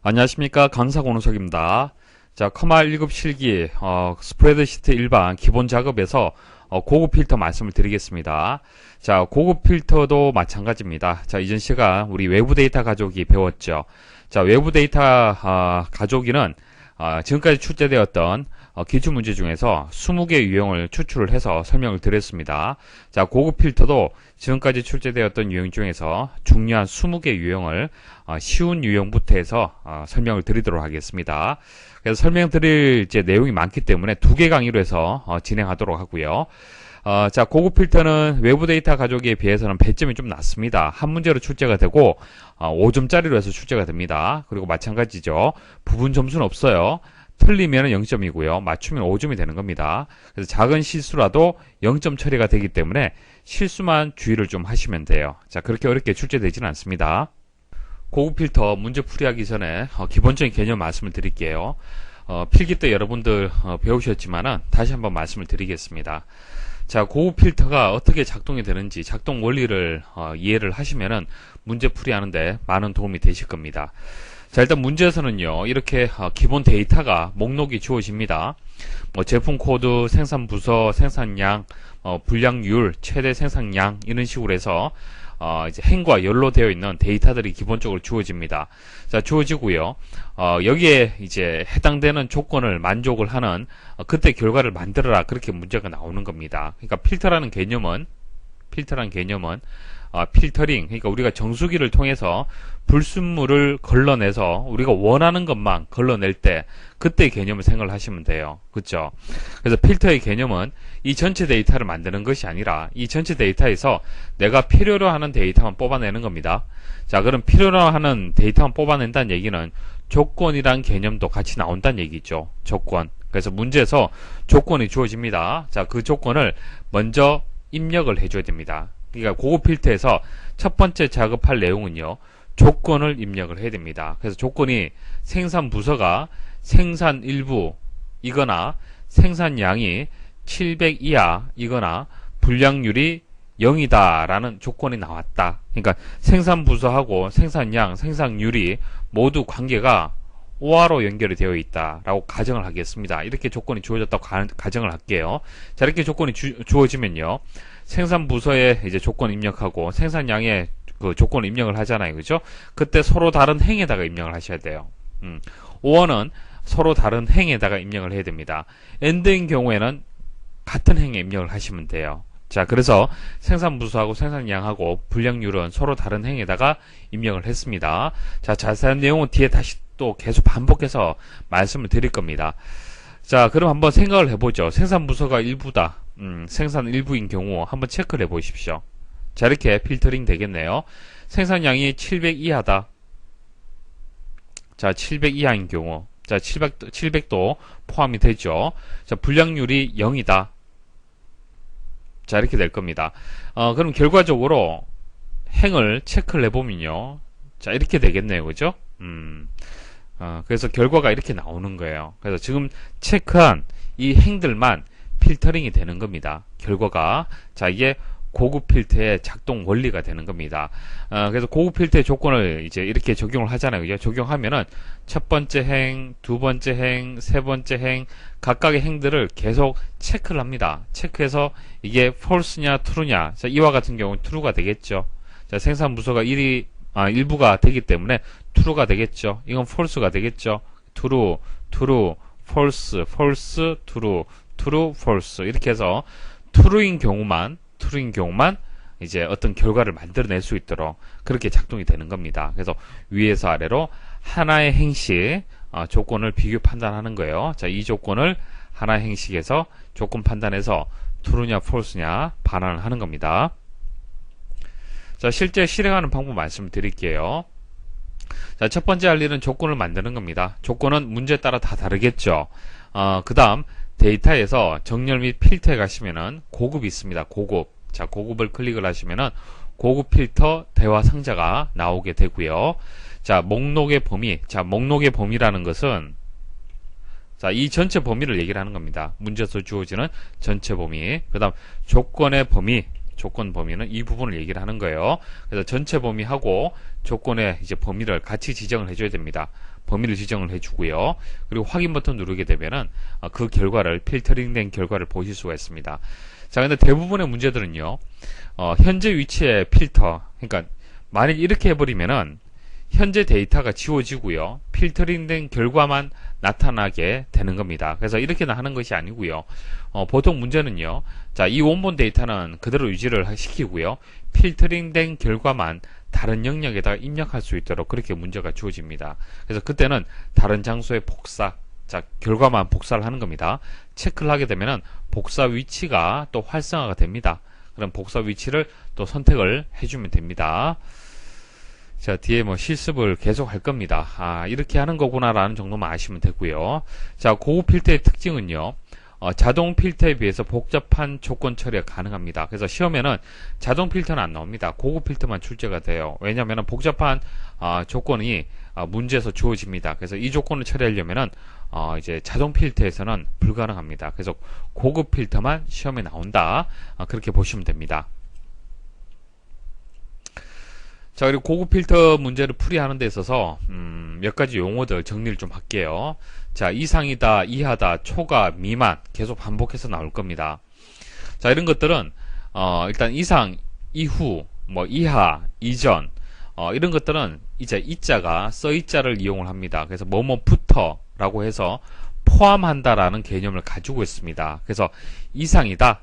안녕하십니까, 강사 권우석입니다. 자, 커말 1급 실기 스프레드시트 일반 기본 작업에서 고급 필터 말씀을 드리겠습니다. 자, 고급 필터도 마찬가지입니다. 자, 이전 시간 우리 외부 데이터 가져오기 배웠죠. 자, 외부 데이터 가져오기는 지금까지 출제되었던 기출 문제 중에서 20개 유형을 추출을 해서 설명을 드렸습니다. 자, 고급 필터도 지금까지 출제되었던 유형 중에서 중요한 20개 유형을 쉬운 유형부터 해서 설명을 드리도록 하겠습니다. 그래서 설명드릴 이제 내용이 많기 때문에 2개 강의로 해서 진행하도록 하고요. 자, 고급 필터는 외부 데이터 가져오기에 비해서는 배점이 좀 낮습니다. 한 문제로 출제가 되고 5점짜리로 해서 출제가 됩니다. 그리고 마찬가지죠. 부분 점수는 없어요. 틀리면 0점이고요. 맞추면 5점이 되는 겁니다. 그래서 작은 실수라도 0점 처리가 되기 때문에 실수만 주의를 좀 하시면 돼요. 자, 그렇게 어렵게 출제되지는 않습니다. 고급 필터 문제 풀이하기 전에 기본적인 개념 말씀을 드릴게요. 필기 때 여러분들 배우셨지만은 다시 한번 말씀을 드리겠습니다. 자, 고급 필터가 어떻게 작동이 되는지 작동 원리를 이해를 하시면은 문제 풀이하는데 많은 도움이 되실 겁니다. 자, 일단 문제에서는요, 이렇게 기본 데이터가 목록이 주어집니다. 제품 코드, 생산 부서, 생산량, 분량률, 최대 생산량 이런 식으로 해서 이제 행과 열로 되어 있는 데이터들이 기본적으로 주어집니다. 자, 주어지고요. 여기에 이제 해당되는 조건을 만족을 하는 그때 결과를 만들어라, 그렇게 문제가 나오는 겁니다. 그러니까 필터라는 개념은 필터링, 그러니까 우리가 정수기를 통해서 불순물을 걸러내서 우리가 원하는 것만 걸러낼 때 그때의 개념을 생각을 하시면 돼요. 그렇죠? 그래서 필터의 개념은 이 전체 데이터를 만드는 것이 아니라 이 전체 데이터에서 내가 필요로 하는 데이터만 뽑아내는 겁니다. 자, 그럼 필요로 하는 데이터만 뽑아낸다는 얘기는 조건이란 개념도 같이 나온다는 얘기죠. 조건. 그래서 문제에서 조건이 주어집니다. 자, 그 조건을 먼저 입력을 해줘야 됩니다. 그러니까 고급 필터에서 첫 번째 작업할 내용은요, 조건을 입력을 해야 됩니다. 그래서 조건이 생산 부서가 생산 일부이거나 생산량이 700 이하이거나 분량률이 0이다 라는 조건이 나왔다. 그러니까 생산 부서하고 생산량, 생산률이 모두 관계가 오화로 연결이 되어 있다라고 가정을 하겠습니다. 이렇게 조건이 주어졌다고 가정을 할게요. 자, 이렇게 조건이 주어지면요, 생산 부서에 이제 조건 입력하고 생산량에 그 조건을 입력을 하잖아요. 그죠? 그때 서로 다른 행에다가 입력을 하셔야 돼요. 오어는 서로 다른 행에다가 입력을 해야 됩니다. 엔드인 경우에는 같은 행에 입력을 하시면 돼요. 자, 그래서 생산 부서하고 생산량하고 분량률은 서로 다른 행에다가 입력을 했습니다. 자, 자세한 내용은 뒤에 다시 또 계속 반복해서 말씀을 드릴 겁니다. 자, 그럼 한번 생각을 해보죠. 생산 부서가 일부다. 생산 일부인 경우 한번 체크를 해보십시오. 자, 이렇게 필터링 되겠네요. 생산량이 700 이하다. 자, 700 이하인 경우. 자, 700도 포함이 되죠. 자, 분량률이 0이다. 자, 이렇게 될 겁니다. 그럼 결과적으로 행을 체크를 해보면요. 자, 이렇게 되겠네요. 그죠? 그래서 결과가 이렇게 나오는 거예요. 그래서 지금 체크한 이 행들만 필터링이 되는 겁니다. 결과가. 자, 이게 고급 필터의 작동 원리가 되는 겁니다. 그래서 고급 필터의 조건을 이제 이렇게 적용을 하잖아요. 그죠? 적용하면은 첫 번째 행, 두 번째 행, 세 번째 행, 각각의 행들을 계속 체크를 합니다. 체크해서 이게 false냐, true냐. 자, 이와 같은 경우는 true가 되겠죠. 자, 생산 부서가 일부가 되기 때문에 true가 되겠죠. 이건 false가 되겠죠. true, true, false, false, true, true, false. 이렇게 해서 true인 경우만 이제 어떤 결과를 만들어낼 수 있도록 그렇게 작동이 되는 겁니다. 그래서 위에서 아래로 하나의 행식 조건을 비교 판단하는 거예요. 자, 이 조건을 하나의 행식에서 조건 판단해서 true냐 false냐 반환을 하는 겁니다. 자, 실제 실행하는 방법 말씀을 드릴게요. 자, 첫 번째 할 일은 조건을 만드는 겁니다. 조건은 문제에 따라 다 다르겠죠. 그 다음 데이터에서 정렬 및 필터에 가시면은 고급이 있습니다. 고급. 자, 고급을 클릭을 하시면은 고급 필터 대화 상자가 나오게 되고요. 자, 목록의 범위. 자, 목록의 범위라는 것은 자, 이 전체 범위를 얘기를 하는 겁니다. 문제에서 주어지는 전체 범위. 그 다음 조건의 범위. 조건 범위는 이 부분을 얘기를 하는 거예요. 그래서 전체 범위하고 조건의 이제 범위를 같이 지정을 해줘야 됩니다. 범위를 지정을 해주고요. 그리고 확인 버튼 누르게 되면은 그 결과를 필터링된 결과를 보실 수가 있습니다. 자, 근데 대부분의 문제들은요, 현재 위치의 필터, 그러니까 만일 이렇게 해버리면은 현재 데이터가 지워지고요, 필터링된 결과만 나타나게 되는 겁니다. 그래서 이렇게 하는 것이 아니고요. 보통 문제는요, 자, 이 원본 데이터는 그대로 유지를 시키고요, 필터링된 결과만 다른 영역에다가 입력할 수 있도록 그렇게 문제가 주어집니다. 그래서 그때는 다른 장소에 복사, 자, 결과만 복사를 하는 겁니다. 체크를 하게 되면은 복사 위치가 또 활성화가 됩니다. 그럼 복사 위치를 또 선택을 해주면 됩니다. 자, 뒤에 뭐 실습을 계속 할 겁니다. 이렇게 하는 거구나라는 정도만 아시면 되고요. 자, 고급 필터의 특징은요, 자동 필터에 비해서 복잡한 조건 처리가 가능합니다. 그래서 시험에는 자동 필터는 안 나옵니다. 고급 필터만 출제가 돼요. 왜냐하면 복잡한 조건이 문제에서 주어집니다. 그래서 이 조건을 처리하려면은 이제 자동 필터에서는 불가능합니다. 그래서 고급 필터만 시험에 나온다. 그렇게 보시면 됩니다. 자, 그리고 고급 필터 문제를 풀이하는 데 있어서 몇 가지 용어들 정리를 좀 할게요. 자, 이상이다, 이하다, 초과, 미만 계속 반복해서 나올 겁니다. 자, 이런 것들은 일단 이상, 이후, 뭐 이하, 이전 이런 것들은 이제 이자가 써이자를 이용을 합니다. 그래서 뭐뭐부터 라고 해서 포함한다라는 개념을 가지고 있습니다. 그래서 이상이다,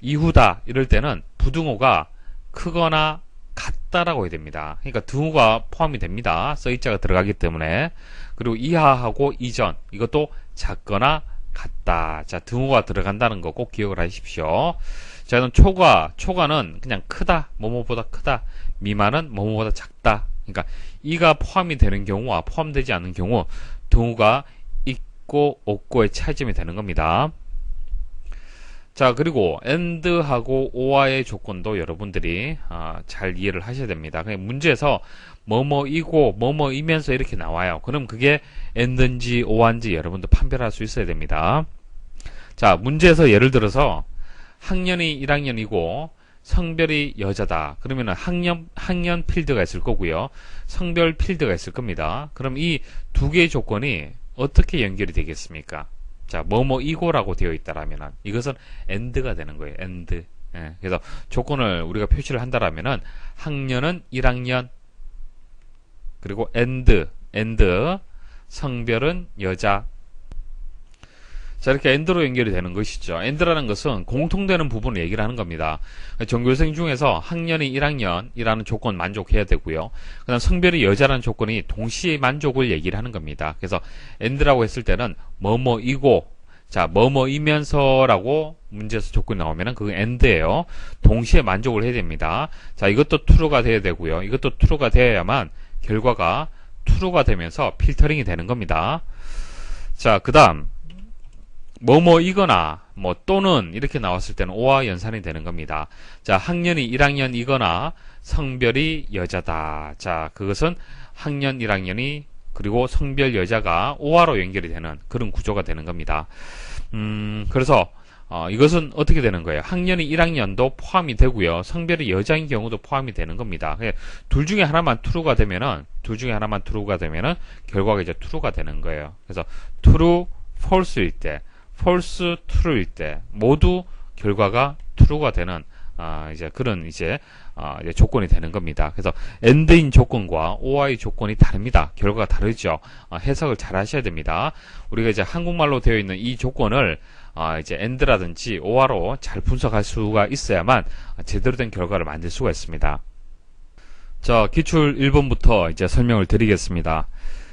이후다 이럴 때는 부등호가 크거나 같다라고 해야 됩니다. 그러니까 등호가 포함이 됩니다. 써이자가 들어가기 때문에. 그리고 이하하고 이전 이것도 작거나 같다. 자, 등호가 들어간다는 거 꼭 기억을 하십시오. 자, 그럼 초과는 그냥 크다, 뭐뭐보다 크다. 미만은 뭐뭐보다 작다. 그러니까 이가 포함이 되는 경우와 포함되지 않는 경우 등호가 있고 없고의 차이점이 되는 겁니다. 자, 그리고 AND하고 OR의 조건도 여러분들이 잘 이해를 하셔야 됩니다. 그냥 문제에서 뭐뭐이고 뭐뭐이면서 이렇게 나와요. 그럼 그게 AND인지 OR인지 여러분도 판별할 수 있어야 됩니다. 자, 문제에서 예를 들어서 학년이 1학년이고 성별이 여자다. 그러면은 학년 필드가 있을 거고요. 성별 필드가 있을 겁니다. 그럼 이 두 개의 조건이 어떻게 연결이 되겠습니까? 자, 뭐뭐이고라고 되어 있다라면은 이것은 AND가 되는 거예요. AND. 예, 그래서 조건을 우리가 표시를 한다라면은 학년은 1학년 그리고 AND 성별은 여자. 자, 이렇게 AND로 연결이 되는 것이죠. AND라는 것은 공통되는 부분을 얘기를 하는 겁니다. 전교생 중에서 학년이 1학년이라는 조건 만족해야 되고요. 그 다음 성별이 여자라는 조건이 동시에 만족을 얘기를 하는 겁니다. 그래서 AND라고 했을 때는 뭐뭐이고, 자, 뭐뭐이면서라고 문제에서 조건이 나오면은 그건 AND예요. 동시에 만족을 해야 됩니다. 자, 이것도 true가 돼야 되고요. 이것도 true가 되어야만 결과가 true가 되면서 필터링이 되는 겁니다. 자, 그 다음 뭐뭐이거나 뭐 또는 이렇게 나왔을 때는 O와 연산이 되는 겁니다. 자, 학년이 1학년이거나 성별이 여자다. 자, 그것은 학년 1학년이 그리고 성별 여자가 O와로 연결이 되는 그런 구조가 되는 겁니다. 그래서 이것은 어떻게 되는 거예요? 학년이 1학년도 포함이 되고요. 성별이 여자인 경우도 포함이 되는 겁니다. 둘 중에 하나만 true가 되면은 결과가 이제 true가 되는 거예요. 그래서 true, false일 때 false, true일 때 모두 결과가 true가 되는 이제 그런 이제 조건이 되는 겁니다. 그래서 AND인 조건과 OR의 조건이 다릅니다. 결과가 다르죠. 해석을 잘 하셔야 됩니다. 우리가 이제 한국말로 되어 있는 이 조건을 이제 AND라든지 OR로 잘 분석할 수가 있어야만 제대로 된 결과를 만들 수가 있습니다. 자, 기출 1번부터 이제 설명을 드리겠습니다.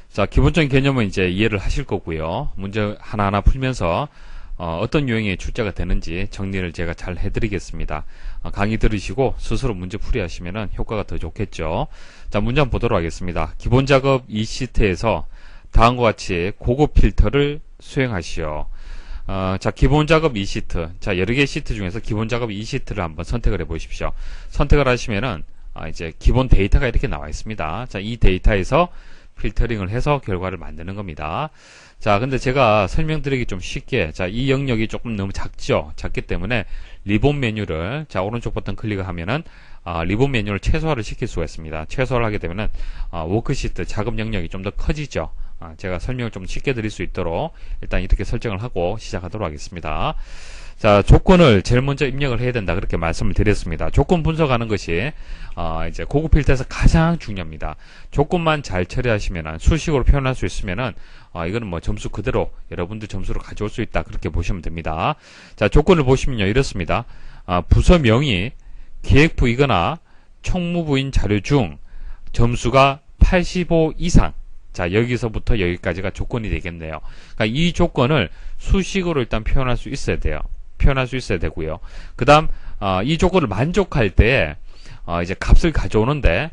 자, 기본적인 개념은 이제 이해를 하실 거고요. 문제 하나하나 풀면서 어떤 유형의 출제가 되는지 정리를 제가 잘 해드리겠습니다. 강의 들으시고 스스로 문제 풀이하시면 효과가 더 좋겠죠. 자, 문제 한번 보도록 하겠습니다. 기본 작업 2시트에서 다음과 같이 고급 필터를 수행하시오. 자, 기본 작업 2시트. 자, 여러 개의 시트 중에서 기본 작업 2시트를 한번 선택을 해 보십시오. 선택을 하시면은 이제 기본 데이터가 이렇게 나와 있습니다. 자, 이 데이터에서 필터링을 해서 결과를 만드는 겁니다. 자, 근데 제가 설명드리기 좀 쉽게, 자, 이 영역이 조금 너무 작죠? 작기 때문에 리본 메뉴를, 자, 오른쪽 버튼 클릭을 하면은, 리본 메뉴를 최소화를 시킬 수가 있습니다. 최소화를 하게 되면은, 워크시트 작업 영역이 좀 더 커지죠? 제가 설명을 좀 쉽게 드릴 수 있도록 일단 이렇게 설정을 하고 시작하도록 하겠습니다. 자, 조건을 제일 먼저 입력을 해야 된다. 그렇게 말씀을 드렸습니다. 조건 분석하는 것이, 이제 고급 필터에서 가장 중요합니다. 조건만 잘 처리하시면은, 수식으로 표현할 수 있으면은, 이거는 뭐 점수 그대로 여러분들 점수를 가져올 수 있다. 그렇게 보시면 됩니다. 자, 조건을 보시면요. 이렇습니다. 부서명이 기획부이거나 총무부인 자료 중 점수가 85 이상. 자, 여기서부터 여기까지가 조건이 되겠네요. 그러니까 이 조건을 수식으로 일단 표현할 수 있어야 돼요. 표현할 수 있어야 되고요. 그 다음, 이 조건을 만족할 때, 이제 값을 가져오는데,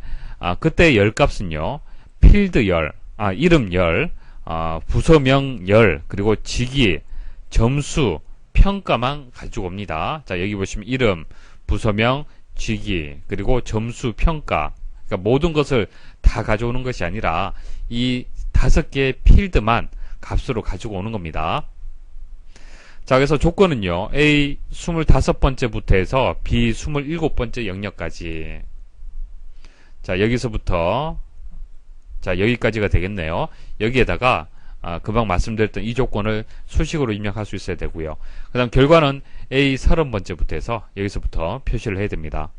그때 열 값은요, 필드 열, 이름 열, 부서명 열, 그리고 직위, 점수, 평가만 가지고 옵니다. 자, 여기 보시면 이름, 부서명, 직위, 그리고 점수, 평가. 그러니까 모든 것을 다 가져오는 것이 아니라 이 5개의 필드만 값으로 가지고 오는 겁니다. 자, 그래서 조건은요, A 25번째부터 해서 B 27번째 영역까지. 자, 여기서부터, 자, 여기까지가 되겠네요. 여기에다가, 금방 말씀드렸던 이 조건을 수식으로 입력할 수 있어야 되고요. 그 다음 결과는 A 30번째부터 해서 여기서부터 표시를 해야 됩니다.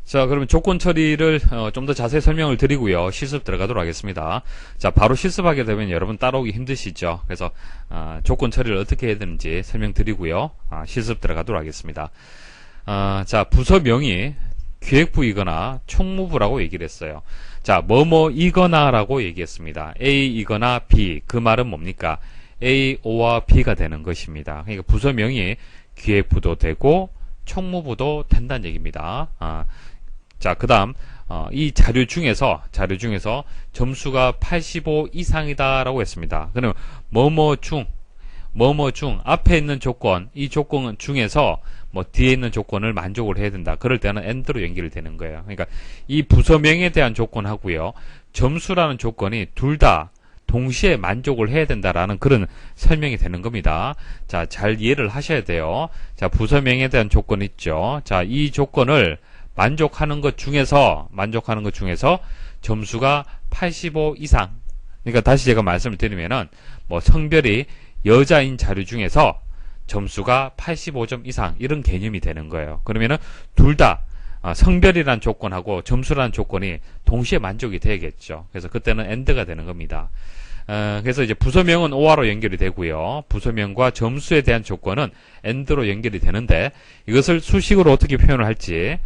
자, 그러면 조건 처리를 좀 더 자세히 설명을 드리고요. 실습 들어가도록 하겠습니다. 자, 바로 실습하게 되면 여러분 따라오기 힘드시죠? 그래서 조건 처리를 어떻게 해야 되는지 설명드리고요. 실습 들어가도록 하겠습니다. 자, 부서명이 기획부이거나 총무부라고 얘기를 했어요. 자, 뭐뭐이거나 라고 얘기했습니다. A이거나 B. 그 말은 뭡니까? A, O와 B가 되는 것입니다. 그러니까 부서명이 기획부도 되고 총무부도 된다는 얘기입니다. 자, 그 다음, 이 자료 중에서 점수가 85 이상이다라고 했습니다. 그러면, 뭐뭐 중, 앞에 있는 조건, 이 조건 중에서, 뭐, 뒤에 있는 조건을 만족을 해야 된다. 그럴 때는 AND로 연결이 되는 거예요. 그러니까, 이 부서명에 대한 조건하고요, 점수라는 조건이 둘 다 동시에 만족을 해야 된다라는 그런 설명이 되는 겁니다. 자, 잘 이해를 하셔야 돼요. 자, 부서명에 대한 조건 있죠. 자, 이 조건을 만족하는 것 중에서 점수가 85 이상. 그러니까 다시 제가 말씀을 드리면은, 뭐, 성별이 여자인 자료 중에서 점수가 85점 이상, 이런 개념이 되는 거예요. 그러면은, 둘 다, 성별이란 조건하고 점수라는 조건이 동시에 만족이 되겠죠. 그래서 그때는 AND가 되는 겁니다. 그래서 이제 부서명은 OR로 연결이 되고요. 부서명과 점수에 대한 조건은 AND로 연결이 되는데, 이것을 수식으로 어떻게 표현을 할지,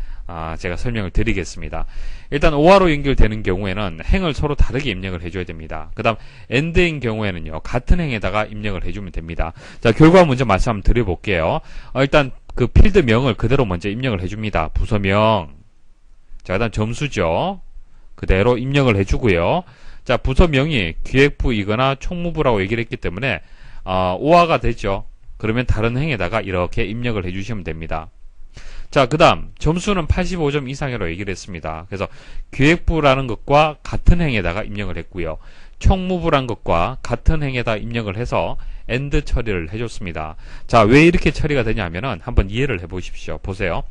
제가 설명을 드리겠습니다. 일단 OR로 연결되는 경우에는 행을 서로 다르게 입력을 해줘야 됩니다. 그 다음 AND인 경우에는요, 같은 행에다가 입력을 해주면 됩니다. 자, 결과 먼저 말씀 한번 드려볼게요. 일단 그 필드명을 그대로 먼저 입력을 해줍니다. 부서명. 자, 그 다음 점수죠. 그대로 입력을 해주고요. 자, 부서명이 기획부이거나 총무부라고 얘기를 했기 때문에 OR가 되죠. 그러면 다른 행에다가 이렇게 입력을 해주시면 됩니다. 자, 그 다음 점수는 85점 이상이라고 얘기를 했습니다. 그래서 기획부라는 것과 같은 행에다가 입력을 했고요. 총무부란 것과 같은 행에다 입력을 해서 AND 처리를 해줬습니다. 자, 왜 이렇게 처리가 되냐면은 한번 이해를 해보십시오. 보세요.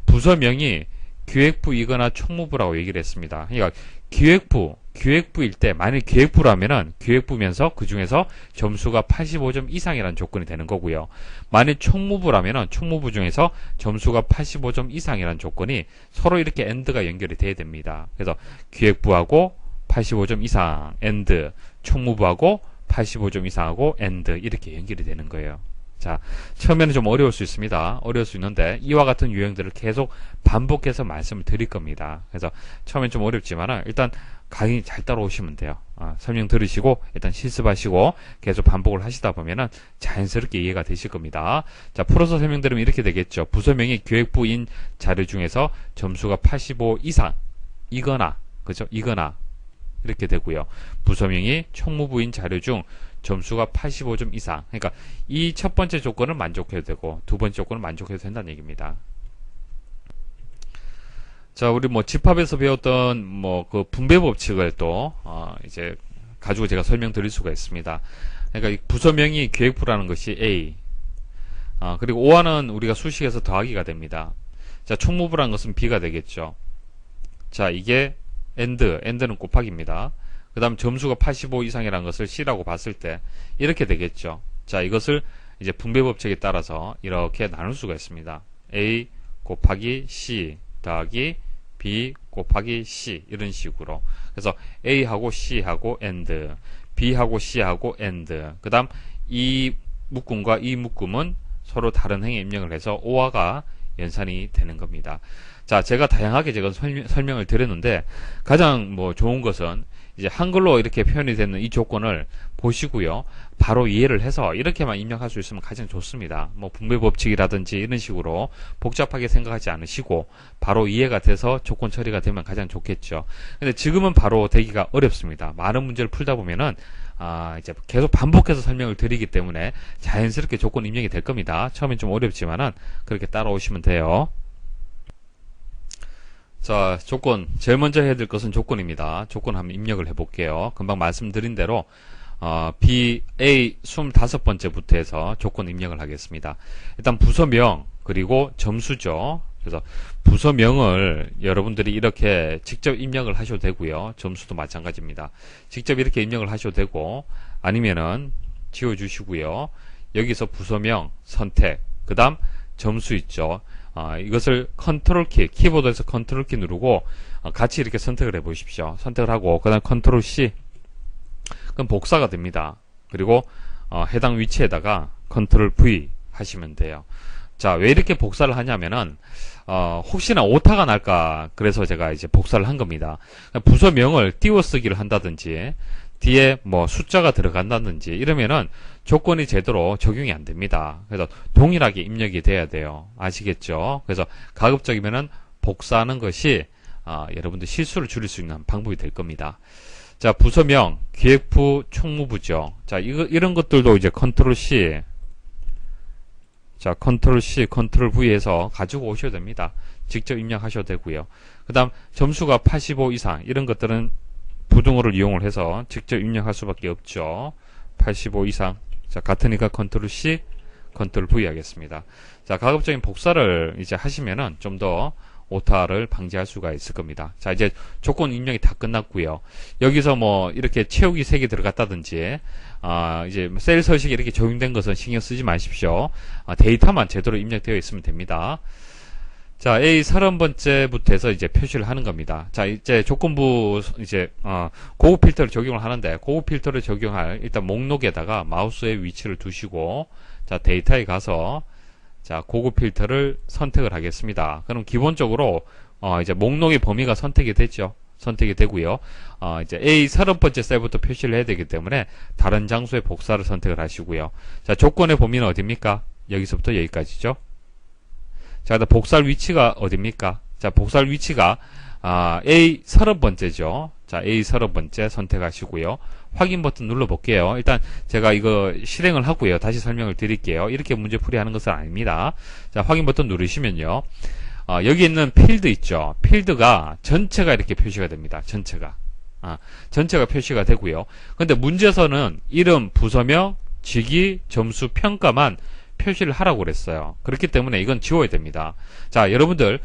부서명이 기획부이거나 총무부라고 얘기를 했습니다. 그러니까 기획부일 때, 만약 기획부라면은 기획부면서 그 중에서 점수가 85점 이상이라는 조건이 되는 거고요. 만약 총무부라면은 총무부 중에서 점수가 85점 이상이라는 조건이 서로 이렇게 AND가 연결이 돼야 됩니다. 그래서 기획부하고 85점 이상 AND, 총무부하고 85점 이상하고 AND 이렇게 연결이 되는 거예요. 자, 처음에는 좀 어려울 수 있습니다. 어려울 수 있는데 이와 같은 유형들을 계속 반복해서 말씀을 드릴 겁니다. 그래서 처음엔 좀 어렵지만은 일단 강의 잘 따라오시면 돼요. 설명 들으시고 일단 실습하시고 계속 반복을 하시다 보면은 자연스럽게 이해가 되실 겁니다. 자, 풀어서 설명드리면 이렇게 되겠죠. 부서명이 기획부인 자료 중에서 점수가 85 이상 이거나, 그죠? 이거나 이렇게 되고요. 부서명이 총무부인 자료 중 점수가 85점 이상. 그러니까 이 첫 번째 조건을 만족해도 되고 두 번째 조건을 만족해도 된다는 얘기입니다. 자, 우리 뭐 집합에서 배웠던 뭐 그 분배 법칙을 또 이제 가지고 제가 설명드릴 수가 있습니다. 그러니까 이 부서명이 기획부라는 것이 A. 그리고 오화는 우리가 수식에서 더하기가 됩니다. 자, 총무부라는 것은 B가 되겠죠. 자, 이게 end는 곱하기입니다. 그 다음 점수가 85 이상이라는 것을 C라고 봤을 때 이렇게 되겠죠. 자, 이것을 이제 분배 법칙에 따라서 이렇게 나눌 수가 있습니다. A 곱하기 C 더하기 B 곱하기 C 이런 식으로. 그래서 A하고 C하고 AND, B하고 C하고 AND. 그 다음 이 묶음과 이 묶음은 서로 다른 행에 입력을 해서 오화가 연산이 되는 겁니다. 자, 제가 다양하게 제가 설명을 드렸는데 가장 뭐 좋은 것은 이제 한글로 이렇게 표현이 되는 이 조건을 보시고요. 바로 이해를 해서 이렇게만 입력할 수 있으면 가장 좋습니다. 뭐 분배 법칙이라든지 이런 식으로 복잡하게 생각하지 않으시고 바로 이해가 돼서 조건 처리가 되면 가장 좋겠죠. 근데 지금은 바로 되기가 어렵습니다. 많은 문제를 풀다 보면은 이제 계속 반복해서 설명을 드리기 때문에 자연스럽게 조건 입력이 될 겁니다. 처음엔 좀 어렵지만은 그렇게 따라오시면 돼요. 자, 조건. 제일 먼저 해야 될 것은 조건입니다. 조건 한번 입력을 해볼게요. 금방 말씀드린 대로, B, A 25번째부터 해서 조건 입력을 하겠습니다. 일단 부서명, 그리고 점수죠. 그래서 부서명을 여러분들이 이렇게 직접 입력을 하셔도 되고요. 점수도 마찬가지입니다. 직접 이렇게 입력을 하셔도 되고, 아니면은 지워주시고요. 여기서 부서명, 선택, 그 다음 점수 있죠. 이것을 컨트롤 키, 키보드에서 컨트롤 키 누르고 같이 이렇게 선택을 해 보십시오. 선택을 하고 그 다음 컨트롤 C. 그럼 복사가 됩니다. 그리고 해당 위치에다가 컨트롤 V 하시면 돼요. 자, 왜 이렇게 복사를 하냐면은 혹시나 오타가 날까 그래서 제가 이제 복사를 한 겁니다. 부서명을 띄워쓰기를 한다든지 뒤에 뭐 숫자가 들어간다든지 이러면은 조건이 제대로 적용이 안 됩니다. 그래서 동일하게 입력이 돼야 돼요. 아시겠죠? 그래서 가급적이면은 복사하는 것이 여러분들 실수를 줄일 수 있는 방법이 될 겁니다. 자, 부서명, 기획부, 총무부죠. 자, 이런 것들도 이제 컨트롤 C, 자, 컨트롤 C, 컨트롤 V 해서 가지고 오셔도 됩니다. 직접 입력하셔도 되고요. 그 다음 점수가 85 이상 이런 것들은 부등호를 이용을 해서 직접 입력할 수밖에 없죠. 85 이상. 자, 같으니까 컨트롤 C, 컨트롤 V 하겠습니다. 자, 가급적인 복사를 이제 하시면은 좀 더 오타를 방지할 수가 있을 겁니다. 자, 이제 조건 입력이 다 끝났고요. 여기서 뭐 이렇게 채우기 3개 들어갔다든지 이제 셀 서식이 이렇게 적용된 것은 신경 쓰지 마십시오. 데이터만 제대로 입력되어 있으면 됩니다. 자, A 30번째부터 해서 이제 표시를 하는 겁니다. 자, 이제 조건부, 이제, 고급 필터를 적용을 하는데, 고급 필터를 적용할, 일단 목록에다가 마우스의 위치를 두시고, 자, 데이터에 가서, 자, 고급 필터를 선택을 하겠습니다. 그럼 기본적으로, 이제 목록의 범위가 선택이 되죠. 선택이 되고요. 이제 A 30번째 셀부터 표시를 해야 되기 때문에, 다른 장소의 복사를 선택을 하시고요. 자, 조건의 범위는 어딥니까? 여기서부터 여기까지죠. 자, 복사할 위치가 어딥니까? 자, 복사할 위치가 A 30번째죠. 자, A 30번째 선택하시고요. 확인 버튼 눌러볼게요. 일단 제가 이거 실행을 하고요. 다시 설명을 드릴게요. 이렇게 문제풀이 하는 것은 아닙니다. 자, 확인 버튼 누르시면요. 여기 있는 필드 있죠. 필드가 전체가 이렇게 표시가 됩니다. 전체가. 전체가 표시가 되고요. 근데 문제에서는 이름, 부서명, 직위, 점수, 평가만 표시를 하라고 그랬어요. 그렇기 때문에 이건 지워야 됩니다. 자, 여러분들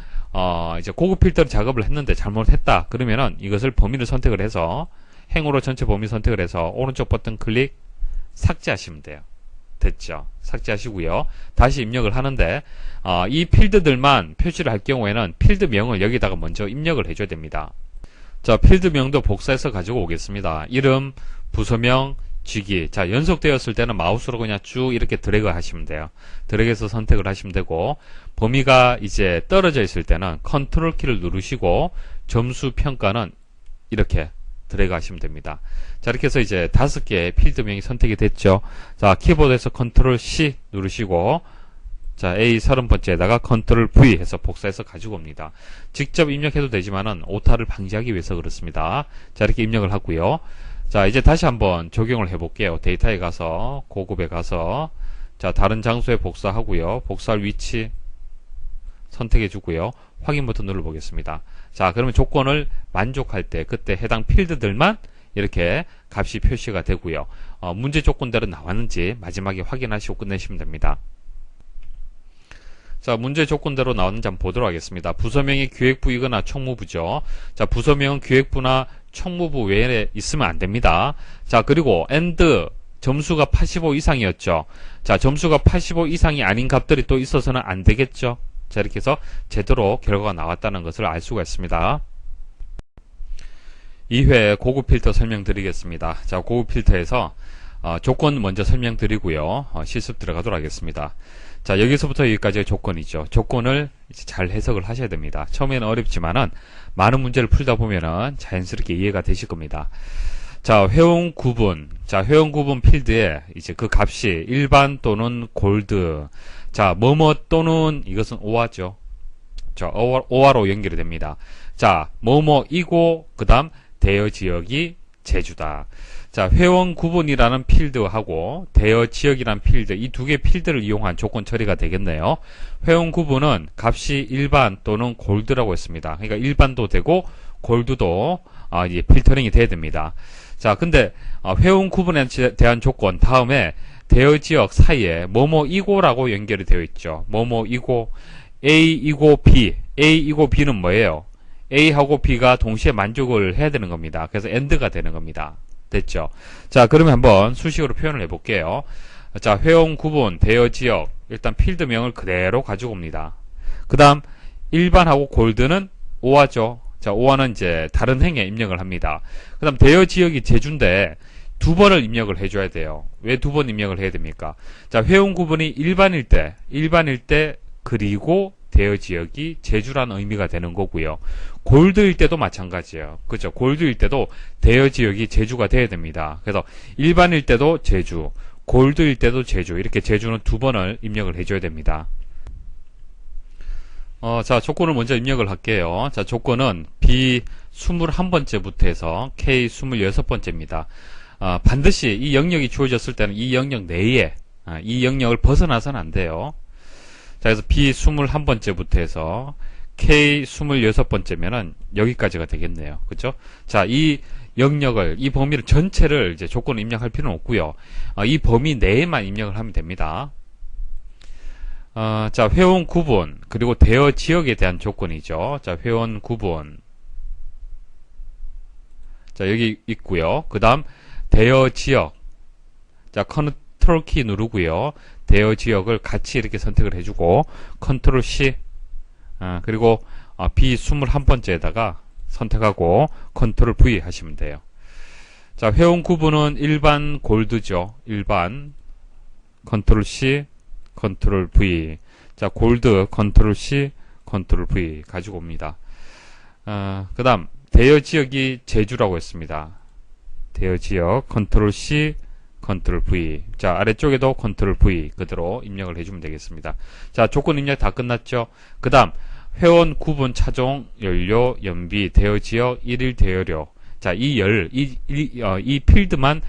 이제 고급 필터 작업을 했는데 잘못했다 그러면은 이것을 범위를 선택을 해서 행으로 전체 범위 선택을 해서 오른쪽 버튼 클릭 삭제하시면 돼요. 됐죠? 삭제하시고요. 다시 입력을 하는데 이 필드들만 표시를 할 경우에는 필드명을 여기다가 먼저 입력을 해줘야 됩니다. 자, 필드명도 복사해서 가지고 오겠습니다. 이름, 부서명, 직위. 자, 연속되었을 때는 마우스로 그냥 쭉 이렇게 드래그 하시면 돼요. 드래그해서 선택을 하시면 되고, 범위가 이제 떨어져 있을 때는 컨트롤 키를 누르시고, 점수 평가는 이렇게 드래그 하시면 됩니다. 자, 이렇게 해서 이제 5개의 필드명이 선택이 됐죠. 자, 키보드에서 컨트롤 C 누르시고, 자, A 30번째에다가 컨트롤 V 해서 복사해서 가지고 옵니다. 직접 입력해도 되지만은 오타를 방지하기 위해서 그렇습니다. 자, 이렇게 입력을 하고요. 자, 이제 다시 한번 적용을 해볼게요. 데이터에 가서, 고급에 가서, 자, 다른 장소에 복사하고요. 복사할 위치 선택해 주고요. 확인 버튼 눌러 보겠습니다. 자, 그러면 조건을 만족할 때 그때 해당 필드들만 이렇게 값이 표시가 되고요. 문제 조건대로 나왔는지 마지막에 확인하시고 끝내시면 됩니다. 자, 문제 조건대로 나왔는지 한번 보도록 하겠습니다. 부서명이 기획부이거나 총무부죠. 자, 부서명은 기획부나 총무부 외에 있으면 안 됩니다. 자, 그리고 AND 점수가 85 이상이었죠. 자, 점수가 85 이상이 아닌 값들이 또 있어서는 안 되겠죠. 자, 이렇게 해서 제대로 결과가 나왔다는 것을 알 수가 있습니다. 2회 고급 필터 설명드리겠습니다. 자, 고급 필터에서 조건 먼저 설명드리고요. 실습 들어가도록 하겠습니다. 자, 여기서부터 여기까지의 조건이죠. 조건을 잘 해석을 하셔야 됩니다. 처음에는 어렵지만은 많은 문제를 풀다 보면은 자연스럽게 이해가 되실 겁니다. 자, 회원 구분. 자, 회원 구분 필드에 이제 그 값이 일반 또는 골드. 자, 뭐뭐 또는 이것은 오화죠. 자, 오화로 연결이 됩니다. 자, 뭐뭐이고 그다음 대여 지역이 제주다. 자, 회원 구분이라는 필드하고 대여 지역이라는 필드, 이 두 개 필드를 이용한 조건 처리가 되겠네요. 회원 구분은 값이 일반 또는 골드라고 했습니다. 그러니까 일반도 되고 골드도 이제 필터링이 돼야 됩니다. 자, 근데 회원 구분에 대한 조건 다음에 대여 지역 사이에 뭐뭐이고라고 연결이 되어 있죠. 뭐뭐이고 A이고 B, A이고 B는 뭐예요? A하고 B가 동시에 만족을 해야 되는 겁니다. 그래서 AND가 되는 겁니다. 됐죠? 자, 그러면 한번 수식으로 표현을 해볼게요. 자, 회원 구분, 대여 지역, 일단 필드명을 그대로 가지고 옵니다. 그 다음, 일반하고 골드는 오화죠. 자, 오화는 이제 다른 행에 입력을 합니다. 그 다음, 대여 지역이 제주인데, 두 번을 입력을 해줘야 돼요. 왜 두 번 입력을 해야 됩니까? 자, 회원 구분이 일반일 때, 그리고 대여 지역이 제주라는 의미가 되는 거고요. 골드일 때도 마찬가지예요. 그렇죠? 골드일 때도 대여 지역이 제주가 돼야 됩니다. 그래서 일반일 때도 제주, 골드일 때도 제주, 이렇게 제주는 두 번을 입력을 해줘야 됩니다. 자, 조건을 먼저 입력을 할게요. 자, 조건은 B 21번째부터 해서 K 26번째입니다. 반드시 이 영역이 주어졌을 때는 이 영역 내에, 이 영역을 벗어나서는 안 돼요. 자, 그래서 B 21번째부터 해서 K 26번째면은 여기까지가 되겠네요. 그죠? 자, 이 영역을, 이 범위를 전체를 이제 조건을 입력할 필요는 없고요. 이 범위 내에만 입력을 하면 됩니다. 자, 회원 구분, 그리고 대여 지역에 대한 조건이죠. 자, 회원 구분. 자, 여기 있고요. 그 다음, 대여 지역. 자, 컨트롤 키 누르고요. 대여 지역을 같이 이렇게 선택을 해주고, 컨트롤 C, 그리고 B 21번째에다가 선택하고, 컨트롤 V 하시면 돼요. 자, 회원 구분은 일반 골드죠. 일반, 컨트롤 C, 컨트롤 V. 자, 골드, 컨트롤 C, 컨트롤 V 가지고 옵니다. 그 다음, 대여 지역이 제주라고 했습니다. 대여 지역, 컨트롤 C, 컨트롤 V. 자, 아래쪽에도 컨트롤 V 그대로 입력을 해주면 되겠습니다. 자, 조건 입력 다 끝났죠? 그 다음, 회원 구분 차종, 연료, 연비, 대여 지역, 일일 대여료. 자, 이 필드만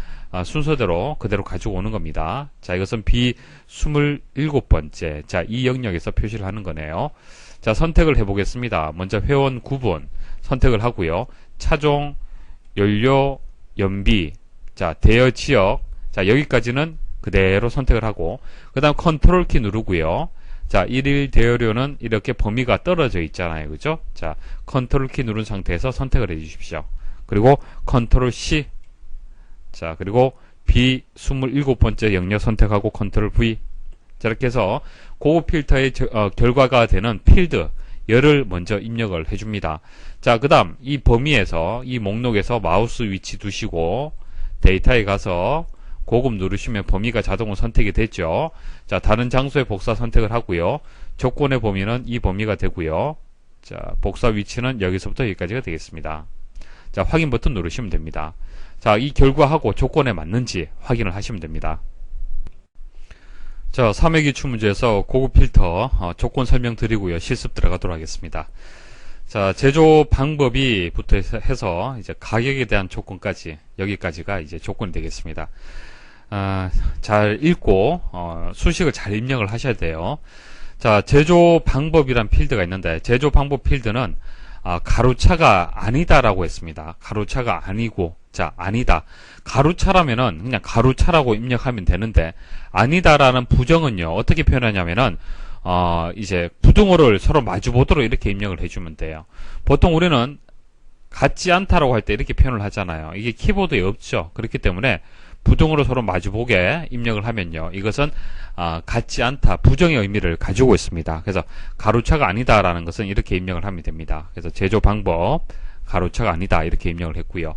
순서대로 그대로 가지고 오는 겁니다. 자, 이것은 B 27번째. 자, 이 영역에서 표시를 하는 거네요. 자, 선택을 해보겠습니다. 먼저 회원 구분 선택을 하고요. 차종, 연료, 연비. 자, 대여 지역. 자, 여기까지는 그대로 선택을 하고, 그 다음 컨트롤 키 누르고요. 자, 일일 대여료는 이렇게 범위가 떨어져 있잖아요. 그죠? 자, 컨트롤 키 누른 상태에서 선택을 해 주십시오. 그리고 컨트롤 C. 자, 그리고 B 27번째 영역 선택하고 컨트롤 V. 자, 이렇게 해서 고급 필터의 결과가 되는 필드 열을 먼저 입력을 해줍니다. 자, 그 다음 이 범위에서, 이 목록에서 마우스 위치 두시고 데이터에 가서 고급 누르시면 범위가 자동으로 선택이 됐죠. 자, 다른 장소에 복사 선택을 하고요. 조건의 범위는 이 범위가 되고요. 자, 복사 위치는 여기서부터 여기까지가 되겠습니다. 자, 확인 버튼 누르시면 됩니다. 자, 이 결과하고 조건에 맞는지 확인을 하시면 됩니다. 자, 3회 기출 문제에서 고급 필터 조건 설명 드리고요. 실습 들어가도록 하겠습니다. 자, 제조 방법이부터 해서 이제 가격에 대한 조건까지, 여기까지가 이제 조건이 되겠습니다. 잘 읽고 수식을 잘 입력을 하셔야 돼요. 자, 제조 방법이란 필드가 있는데, 제조 방법 필드는 가로차가 아니다라고 했습니다. 가로차가 아니고, 자, 아니다. 가로차라면은 그냥 가로차라고 입력하면 되는데, 아니다라는 부정은요, 어떻게 표현하냐면은, 이제 부등호를 서로 마주보도록 이렇게 입력을 해주면 돼요. 보통 우리는 같지 않다라고 할 때 이렇게 표현을 하잖아요. 이게 키보드에 없죠. 그렇기 때문에 부등호로 서로 마주보게 입력을 하면요, 이것은 같지 않다, 부정의 의미를 가지고 있습니다. 그래서 가로차가 아니다라는 것은 이렇게 입력을 하면 됩니다. 그래서 제조 방법 가로차가 아니다 이렇게 입력을 했고요.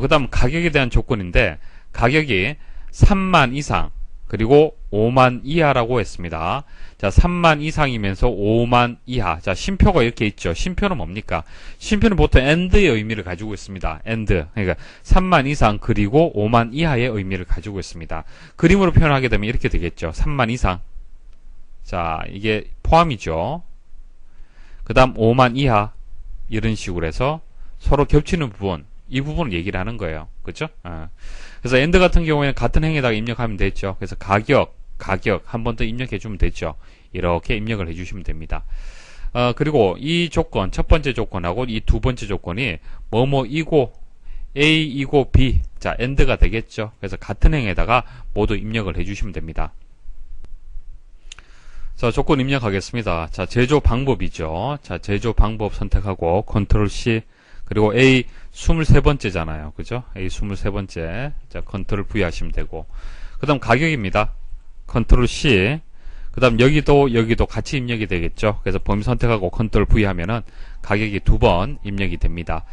그 다음 가격에 대한 조건인데, 가격이 3만 이상 그리고 5만 이하라고 했습니다. 자, 3만 이상이면서 5만 이하. 자, 쉼표가 이렇게 있죠. 쉼표는 뭡니까? 쉼표는 보통 AND의 의미를 가지고 있습니다. AND. 그러니까 3만 이상 그리고 5만 이하의 의미를 가지고 있습니다. 그림으로 표현하게 되면 이렇게 되겠죠. 3만 이상. 자, 이게 포함이죠. 그 다음 5만 이하. 이런 식으로 해서 서로 겹치는 부분, 이 부분을 얘기를 하는 거예요. 그렇죠? 그래서 AND 같은 경우에는 같은 행에다가 입력하면 되죠. 그래서 가격 한 번 더 입력해 주면 되죠. 이렇게 입력을 해 주시면 됩니다. 그리고 이 조건, 첫 번째 조건하고 이 두 번째 조건이 뭐뭐이고 A이고 B, 자, AND가 되겠죠. 그래서 같은 행에다가 모두 입력을 해 주시면 됩니다. 자, 조건 입력하겠습니다. 자, 제조 방법이죠. 자, 제조 방법 선택하고 컨트롤 C, 그리고 A 23번째잖아요. 그죠? A 23번째. 자, 컨트롤 V 하시면 되고. 그 다음 가격입니다. 컨트롤 C. 그 다음 여기도 같이 입력이 되겠죠. 그래서 범위 선택하고 컨트롤 V 하면은 가격이 두 번 입력이 됩니다.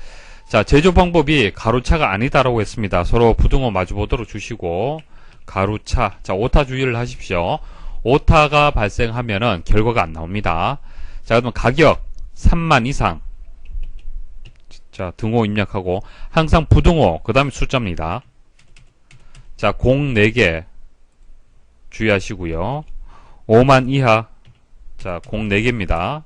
자, 제조 방법이 가로차가 아니다라고 했습니다. 서로 부등호 마주 보도록 주시고, 가로차. 자, 오타 주의를 하십시오. 오타가 발생하면은 결과가 안 나옵니다. 자, 그러면 가격 3만 이상. 자, 등호 입력하고, 항상 부등호, 그 다음에 숫자입니다. 자, 04개 주의하시고요. 5만 이하, 자, 04개입니다.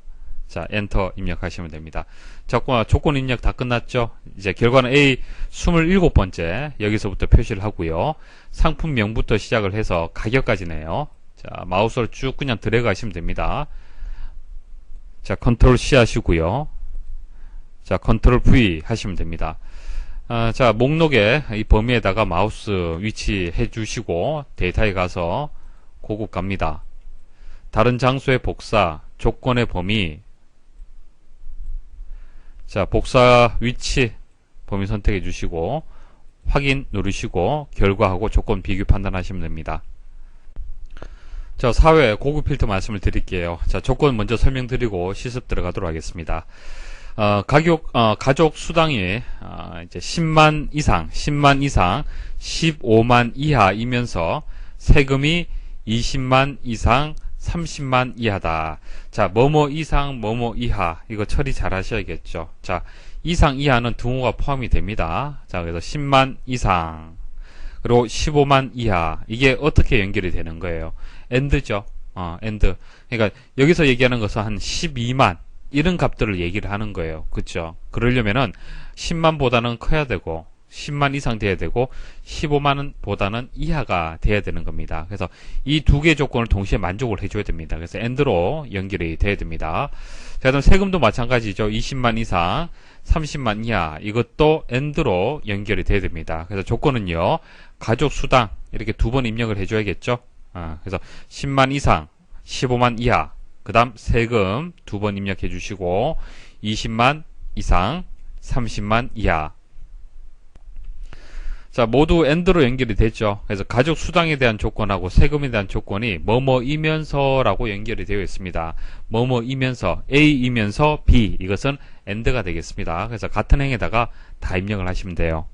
자, 엔터 입력하시면 됩니다. 자, 조건 입력 다 끝났죠? 이제 결과는 A 27번째, 여기서부터 표시를 하고요. 상품명부터 시작을 해서 가격까지네요. 자, 마우스를 쭉 그냥 드래그 하시면 됩니다. 자, 컨트롤 C 하시고요. 자, 컨트롤 V 하시면 됩니다. 자, 목록에 이 범위에다가 마우스 위치해 주시고 데이터에 가서 고급 갑니다. 다른 장소의 복사, 조건의 범위. 자, 복사 위치 범위 선택해 주시고 확인 누르시고 결과하고 조건 비교 판단하시면 됩니다. 자, 사회 고급 필터 말씀을 드릴게요. 자, 조건 먼저 설명드리고 실습 들어가도록 하겠습니다. 가족 수당이 이제 10만 이상, 15만 이하이면서 세금이 20만 이상, 30만 이하다. 자, 뭐뭐 이상, 뭐뭐 이하. 이거 처리 잘 하셔야겠죠. 자, 이상, 이하는 등호가 포함이 됩니다. 자, 그래서 10만 이상, 그리고 15만 이하. 이게 어떻게 연결이 되는 거예요? AND죠. AND. 그러니까 여기서 얘기하는 것은 한 12만. 이런 값들을 얘기를 하는 거예요. 그쵸? 그러려면은 10만 보다는 커야 되고 10만 이상 돼야 되고 15만 보다는 이하가 돼야 되는 겁니다. 그래서 이 두 개의 조건을 동시에 만족을 해줘야 됩니다. 그래서 AND로 연결이 돼야 됩니다. 자, 그럼 세금도 마찬가지죠. 20만 이상, 30만 이하. 이것도 AND로 연결이 돼야 됩니다. 그래서 조건은요, 가족 수당 이렇게 두 번 입력을 해줘야겠죠. 그래서 10만 이상, 15만 이하. 그 다음 세금 두 번 입력해 주시고 20만 이상, 30만 이하. 자, 모두 AND로 연결이 됐죠. 그래서 가족 수당에 대한 조건하고 세금에 대한 조건이 뭐뭐이면서라고 연결이 되어 있습니다. 뭐뭐이면서, A이면서 B. 이것은 AND가 되겠습니다. 그래서 같은 행에다가 다 입력을 하시면 돼요.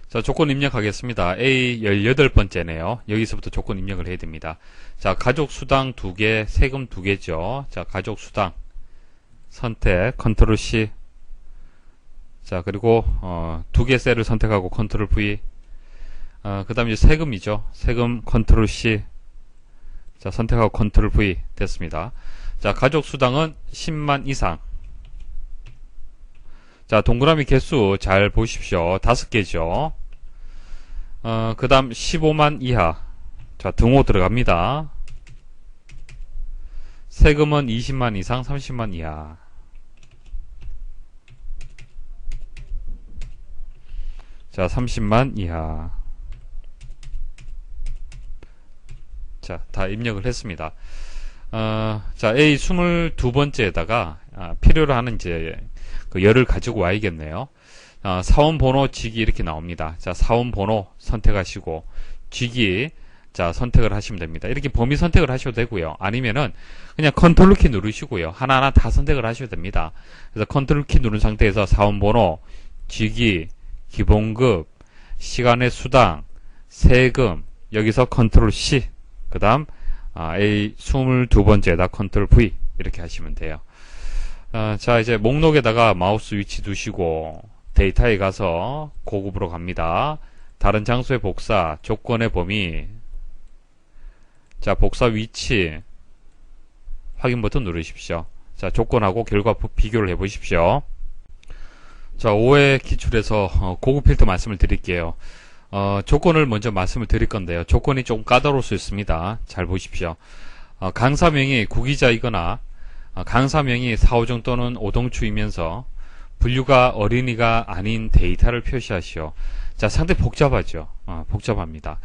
자, 조건 입력하겠습니다. A 18번째네요. 여기서부터 조건 입력을 해야 됩니다. 자, 가족 수당 2개, 세금 2개죠. 자, 가족 수당 선택, 컨트롤 C. 자, 그리고 2개 셀을 선택하고 컨트롤 V. 그 다음에 세금이죠. 세금 컨트롤 C. 자, 선택하고 컨트롤 V 됐습니다. 자, 가족 수당은 10만 이상. 자, 동그라미 개수 잘 보십시오. 5개죠. 그 다음 15만 이하. 자, 등호 들어갑니다. 세금은 20만 이상 30만 이하. 자, 30만 이하. 자, 다 입력을 했습니다. 자, A 22번째에다가 필요로 하는 이제 그 열을 가지고 와야겠네요. 사원 번호 직위 이렇게 나옵니다. 자, 사원 번호 선택하시고 직위 자 선택을 하시면 됩니다. 이렇게 범위 선택을 하셔도 되고요. 아니면은 그냥 컨트롤 키 누르시고요. 하나하나 다 선택을 하셔도 됩니다. 그래서 컨트롤 키 누른 상태에서 사원 번호, 직위, 기본급, 시간의 수당, 세금 여기서 컨트롤 C 그 다음 A 22번째에다 컨트롤 V 이렇게 하시면 돼요. 자 이제 목록에다가 마우스 위치 두시고 데이터에 가서 고급으로 갑니다. 다른 장소의 복사, 조건의 범위 자 복사 위치 확인 버튼 누르십시오. 자 조건하고 결과 비교를 해 보십시오. 자 5회 기출에서 고급 필터 말씀을 드릴게요. 조건을 먼저 말씀을 드릴 건데요. 조건이 좀 까다로울 수 있습니다. 잘 보십시오. 강사명이 구기자이거나 강사명이 사오정 또는 오동추이면서 분류가 어린이가 아닌 데이터를 표시하시오. 자 상당히 복잡하죠. 복잡합니다.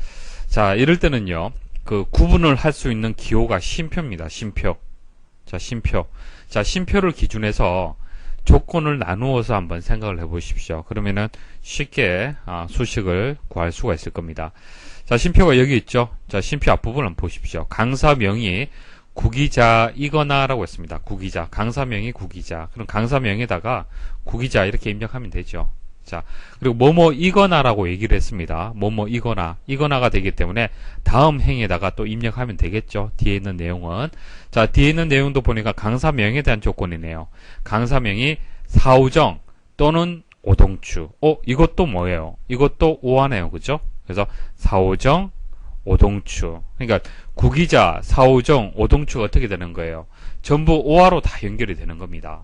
자 이럴 때는요. 그 구분을 할 수 있는 기호가 쉼표입니다. 쉼표. 자 쉼표. 자 쉼표를 기준해서 조건을 나누어서 한번 생각을 해 보십시오. 그러면은 쉽게 수식을 구할 수가 있을 겁니다. 자 쉼표가 여기 있죠. 자 쉼표 앞부분을 한번 보십시오. 강사명이 구기자이거나 라고 했습니다. 구기자. 강사명이 구기자. 그럼 강사명에다가 구기자 이렇게 입력하면 되죠. 자, 그리고 뭐뭐이거나 라고 얘기를 했습니다. 뭐뭐이거나가 되기 때문에 다음 행에다가 또 입력하면 되겠죠. 뒤에 있는 내용은. 자, 뒤에 있는 내용도 보니까 강사명에 대한 조건이네요. 강사명이 사우정 또는 오동추. 이것도 뭐예요? 이것도 오하네요. 그죠? 그래서 사우정, 오동추. 그러니까 구기자, 사우정, 오동추가 어떻게 되는 거예요? 전부 오하로 다 연결이 되는 겁니다.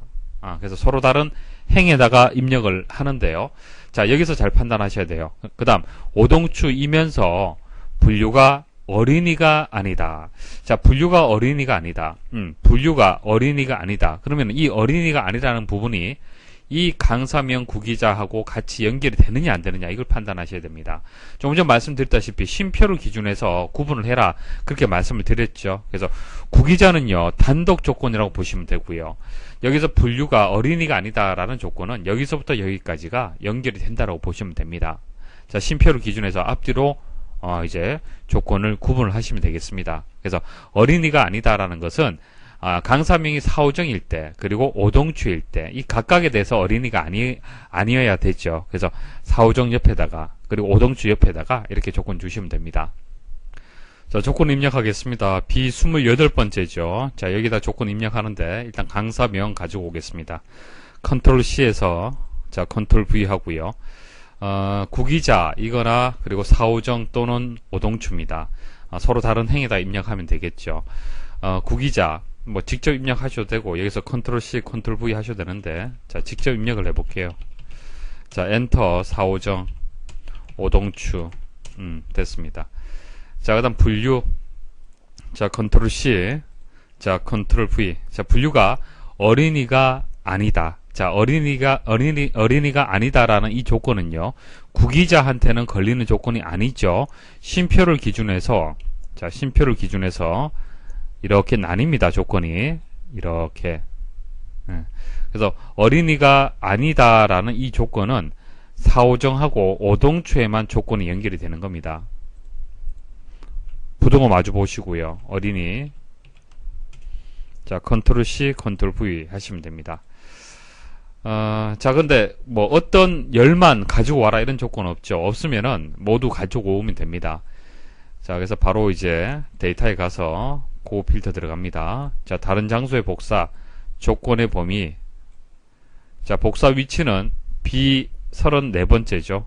그래서 서로 다른 행에다가 입력을 하는데요. 자, 여기서 잘 판단하셔야 돼요. 그 다음, 오동추이면서 분류가 어린이가 아니다. 자, 분류가 어린이가 아니다. 분류가 어린이가 아니다. 그러면 이 어린이가 아니라는 부분이 이 강사명 구기자하고 같이 연결이 되느냐 안 되느냐 이걸 판단하셔야 됩니다. 조금 전 말씀드렸다시피 쉼표를 기준해서 구분을 해라 그렇게 말씀을 드렸죠. 그래서 구기자는요 단독 조건이라고 보시면 되고요. 여기서 분류가 어린이가 아니다라는 조건은 여기서부터 여기까지가 연결이 된다라고 보시면 됩니다. 자 쉼표를 기준해서 앞뒤로 이제 조건을 구분을 하시면 되겠습니다. 그래서 어린이가 아니다라는 것은 강사명이 사오정일 때 그리고 오동추일 때 이 각각에 대해서 어린이가 아니어야 되죠. 그래서 사오정 옆에다가 그리고 오동추 옆에다가 이렇게 조건 주시면 됩니다. 자 조건 입력하겠습니다. B 28번째죠. 자 여기다 조건 입력하는데 일단 강사명 가지고 오겠습니다. 컨트롤 C에서 자 컨트롤 V 하고요. 구기자 이거나 그리고 사오정 또는 오동추입니다. 서로 다른 행에다 입력하면 되겠죠. 구기자 뭐 직접 입력하셔도 되고 여기서 컨트롤 C, 컨트롤 V 하셔도 되는데 자 직접 입력을 해볼게요. 자 엔터 사오정 오동추 됐습니다. 자 그다음 분류 자 컨트롤 C 자 컨트롤 V 자 분류가 어린이가 아니다. 자 어린이가 아니다라는 이 조건은요 구기자한테는 걸리는 조건이 아니죠. 쉼표를 기준해서 자 쉼표를 기준해서 이렇게 나뉩니다. 조건이 이렇게 그래서 어린이가 아니다라는 이 조건은 사오정하고 오동추에만 조건이 연결이 되는 겁니다. 부등호 마주 보시고요. 어린이 자 컨트롤 C 컨트롤 V 하시면 됩니다. 자 근데 뭐 어떤 열만 가지고 와라 이런 조건 없죠. 없으면은 모두 가지고 오면 됩니다. 자 그래서 바로 이제 데이터에 가서 고 필터 들어갑니다. 자 다른 장소의 복사 조건의 범위 자 복사 위치는 B 34번째죠.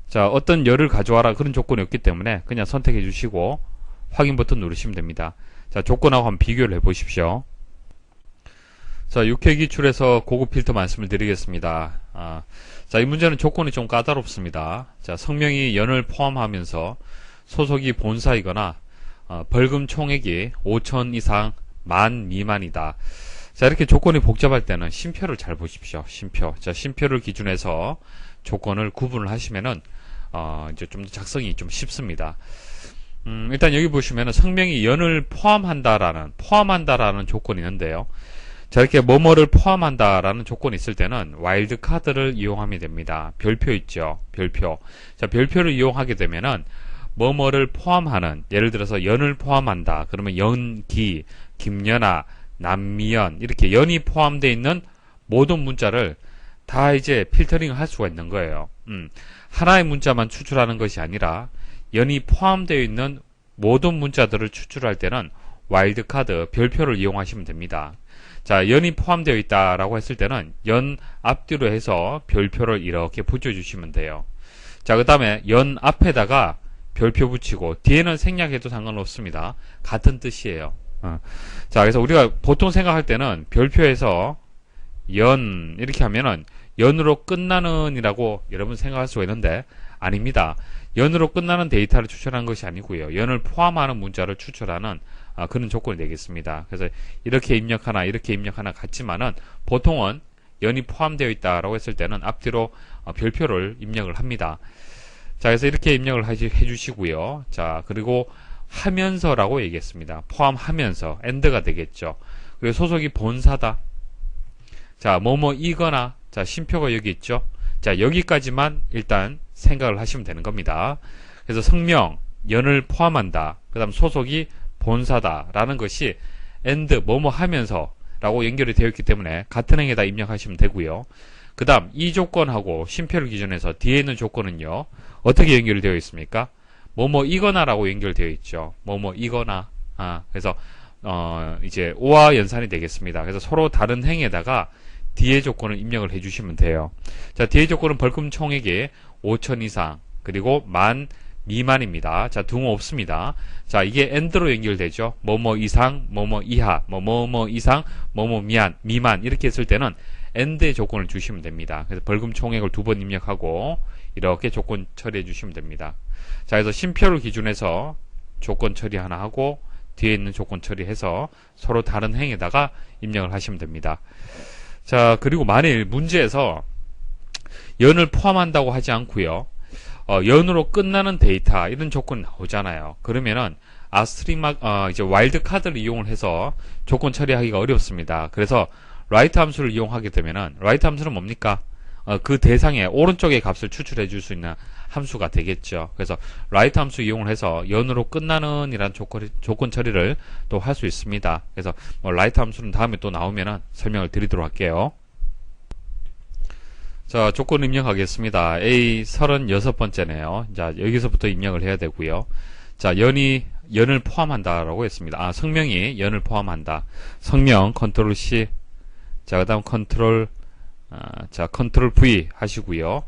자 어떤 열을 가져와라 그런 조건이 없기 때문에 그냥 선택해 주시고 확인 버튼 누르시면 됩니다. 자 조건하고 한번 비교를 해 보십시오. 자 6회 기출에서 고급 필터 말씀을 드리겠습니다. 자 이 문제는 조건이 좀 까다롭습니다. 자 성명이 연을 포함하면서 소속이 본사이거나 벌금 총액이 5천 이상 만 미만이다. 자, 이렇게 조건이 복잡할 때는 쉼표를 잘 보십시오. 쉼표. 자, 쉼표를 기준해서 조건을 구분을 하시면은, 이제 좀 더 작성이 좀 쉽습니다. 일단 여기 보시면은 성명이 연을 포함한다라는 조건이 있는데요. 자, 이렇게 뭐뭐를 포함한다라는 조건이 있을 때는 와일드 카드를 이용하면 됩니다. 별표 있죠. 별표. 자, 별표를 이용하게 되면은 뭐뭐를 포함하는, 예를 들어서 연을 포함한다. 그러면 연기, 김연아, 남미연, 이렇게 연이 포함되어 있는 모든 문자를 다 이제 필터링을 할 수가 있는 거예요. 하나의 문자만 추출하는 것이 아니라 연이 포함되어 있는 모든 문자들을 추출할 때는 와일드카드, 별표를 이용하시면 됩니다. 자, 연이 포함되어 있다라고 했을 때는 연 앞뒤로 해서 별표를 이렇게 붙여주시면 돼요. 자, 그 다음에 연 앞에다가 별표 붙이고 뒤에는 생략해도 상관없습니다. 같은 뜻이에요. 자, 그래서 우리가 보통 생각할 때는 별표에서 연 이렇게 하면은 연으로 끝나는 이라고 여러분 생각할 수가 있는데 아닙니다. 연으로 끝나는 데이터를 추출하는 것이 아니고요. 연을 포함하는 문자를 추출하는 그런 조건이 되겠습니다. 그래서 이렇게 입력하나 이렇게 입력하나 같지만은 보통은 연이 포함되어 있다라고 했을 때는 앞뒤로 별표를 입력을 합니다. 자, 그래서 이렇게 입력을 해주시고요. 자, 그리고 하면서라고 얘기했습니다. 포함하면서 AND가 되겠죠. 그리고 소속이 본사다. 자, 뭐뭐이거나, 자, 쉼표가 여기 있죠. 자, 여기까지만 일단 생각을 하시면 되는 겁니다. 그래서 성명, 연을 포함한다. 그 다음 소속이 본사다. 라는 것이 AND, 뭐뭐 하면서 라고 연결이 되어 있기 때문에 같은 행에다 입력하시면 되고요. 그 다음, 이 조건하고 쉼표를 기준해서 뒤에 있는 조건은요, 어떻게 연결이 되어 있습니까? 뭐뭐이거나 라고 연결되어 있죠. 뭐뭐이거나. 그래서, 이제, 오와 연산이 되겠습니다. 그래서 서로 다른 행에다가 뒤에 조건을 입력을 해주시면 돼요. 자, 뒤에 조건은 벌금 총액이 5천 이상, 그리고 만 미만입니다. 자, 등호 없습니다. 자, 이게 AND로 연결되죠. 뭐뭐 이상, 뭐뭐 이하, 뭐뭐 이상, 뭐뭐 미만, 이렇게 했을 때는 AND의 조건을 주시면 됩니다. 그래서 벌금 총액을 2번 입력하고, 이렇게 조건 처리해 주시면 됩니다. 자, 그래서 쉼표를 기준해서 조건 처리 하나 하고, 뒤에 있는 조건 처리해서 서로 다른 행에다가 입력을 하시면 됩니다. 자, 그리고 만일 문제에서 연을 포함한다고 하지 않고요. 연으로 끝나는 데이터 이런 조건이 나오잖아요. 그러면은 이제 와일드 카드를 이용을 해서 조건 처리하기가 어렵습니다. 그래서 라이트 함수를 이용하게 되면은 라이트 함수는 뭡니까? 그 대상의 오른쪽의 값을 추출해 줄 수 있는 함수가 되겠죠. 그래서 라이트 함수 이용을 해서 연으로 끝나는 이란 조건 처리를 또 할 수 있습니다. 그래서 라이트 함수는 다음에 또 나오면은 설명을 드리도록 할게요. 자, 조건 입력하겠습니다. A 36번째네요. 자, 여기서부터 입력을 해야 되고요. 자, 연을 포함한다라고 했습니다. 성명이 연을 포함한다. 성명 컨트롤 C. 자, 그다음 컨트롤 V 하시고요.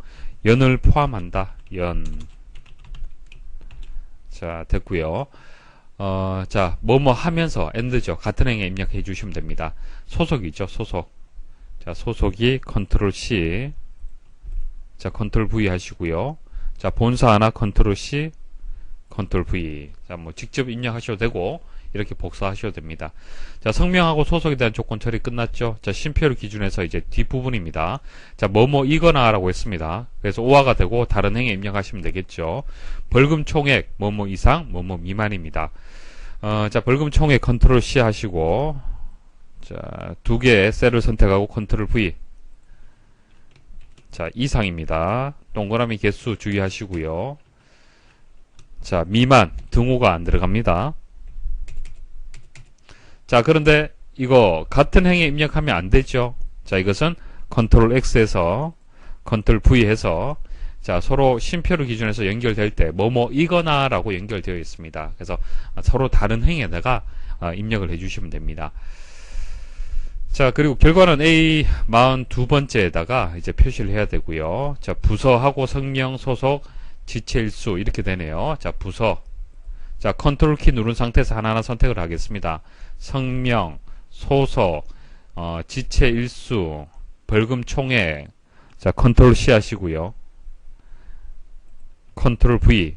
연을 포함한다. 연. 자, 됐고요. 자, 뭐뭐 하면서 AND죠. 같은 행에 입력해 주시면 됩니다. 소속이죠. 소속. 자, 소속이 컨트롤 C. 자, 컨트롤 V 하시고요. 자, 본사 하나 컨트롤 C, 컨트롤 V. 자, 뭐 직접 입력하셔도 되고 이렇게 복사하셔도 됩니다. 자, 성명하고 소속에 대한 조건 처리 끝났죠. 자, 쉼표를 기준해서 이제 뒷부분입니다. 자, 뭐뭐이거나 라고 했습니다. 그래서 오화가 되고 다른 행에 입력하시면 되겠죠. 벌금 총액 뭐뭐 이상 뭐뭐 미만입니다. 자, 벌금 총액 컨트롤 C 하시고, 자, 2개의 셀을 선택하고 컨트롤 V. 자, 이상입니다. 동그라미 개수 주의하시고요. 자, 미만 등호가 안 들어갑니다. 자, 그런데 이거 같은 행에 입력하면 안 되죠. 자, 이것은 컨트롤 X에서 컨트롤 V 해서 자, 서로 쉼표를 기준해서 연결될 때 뭐뭐이거나 라고 연결되어 있습니다. 그래서 서로 다른 행에다가 입력을 해주시면 됩니다. 자, 그리고 결과는 A 42번째에다가 이제 표시를 해야 되고요. 자, 부서하고 성명, 소속, 지체일수 이렇게 되네요. 자, 부서. 자, 컨트롤 키 누른 상태에서 하나하나 선택을 하겠습니다. 성명, 소속, 지체일수, 벌금 총액. 자, 컨트롤 C 하시고요. 컨트롤 V.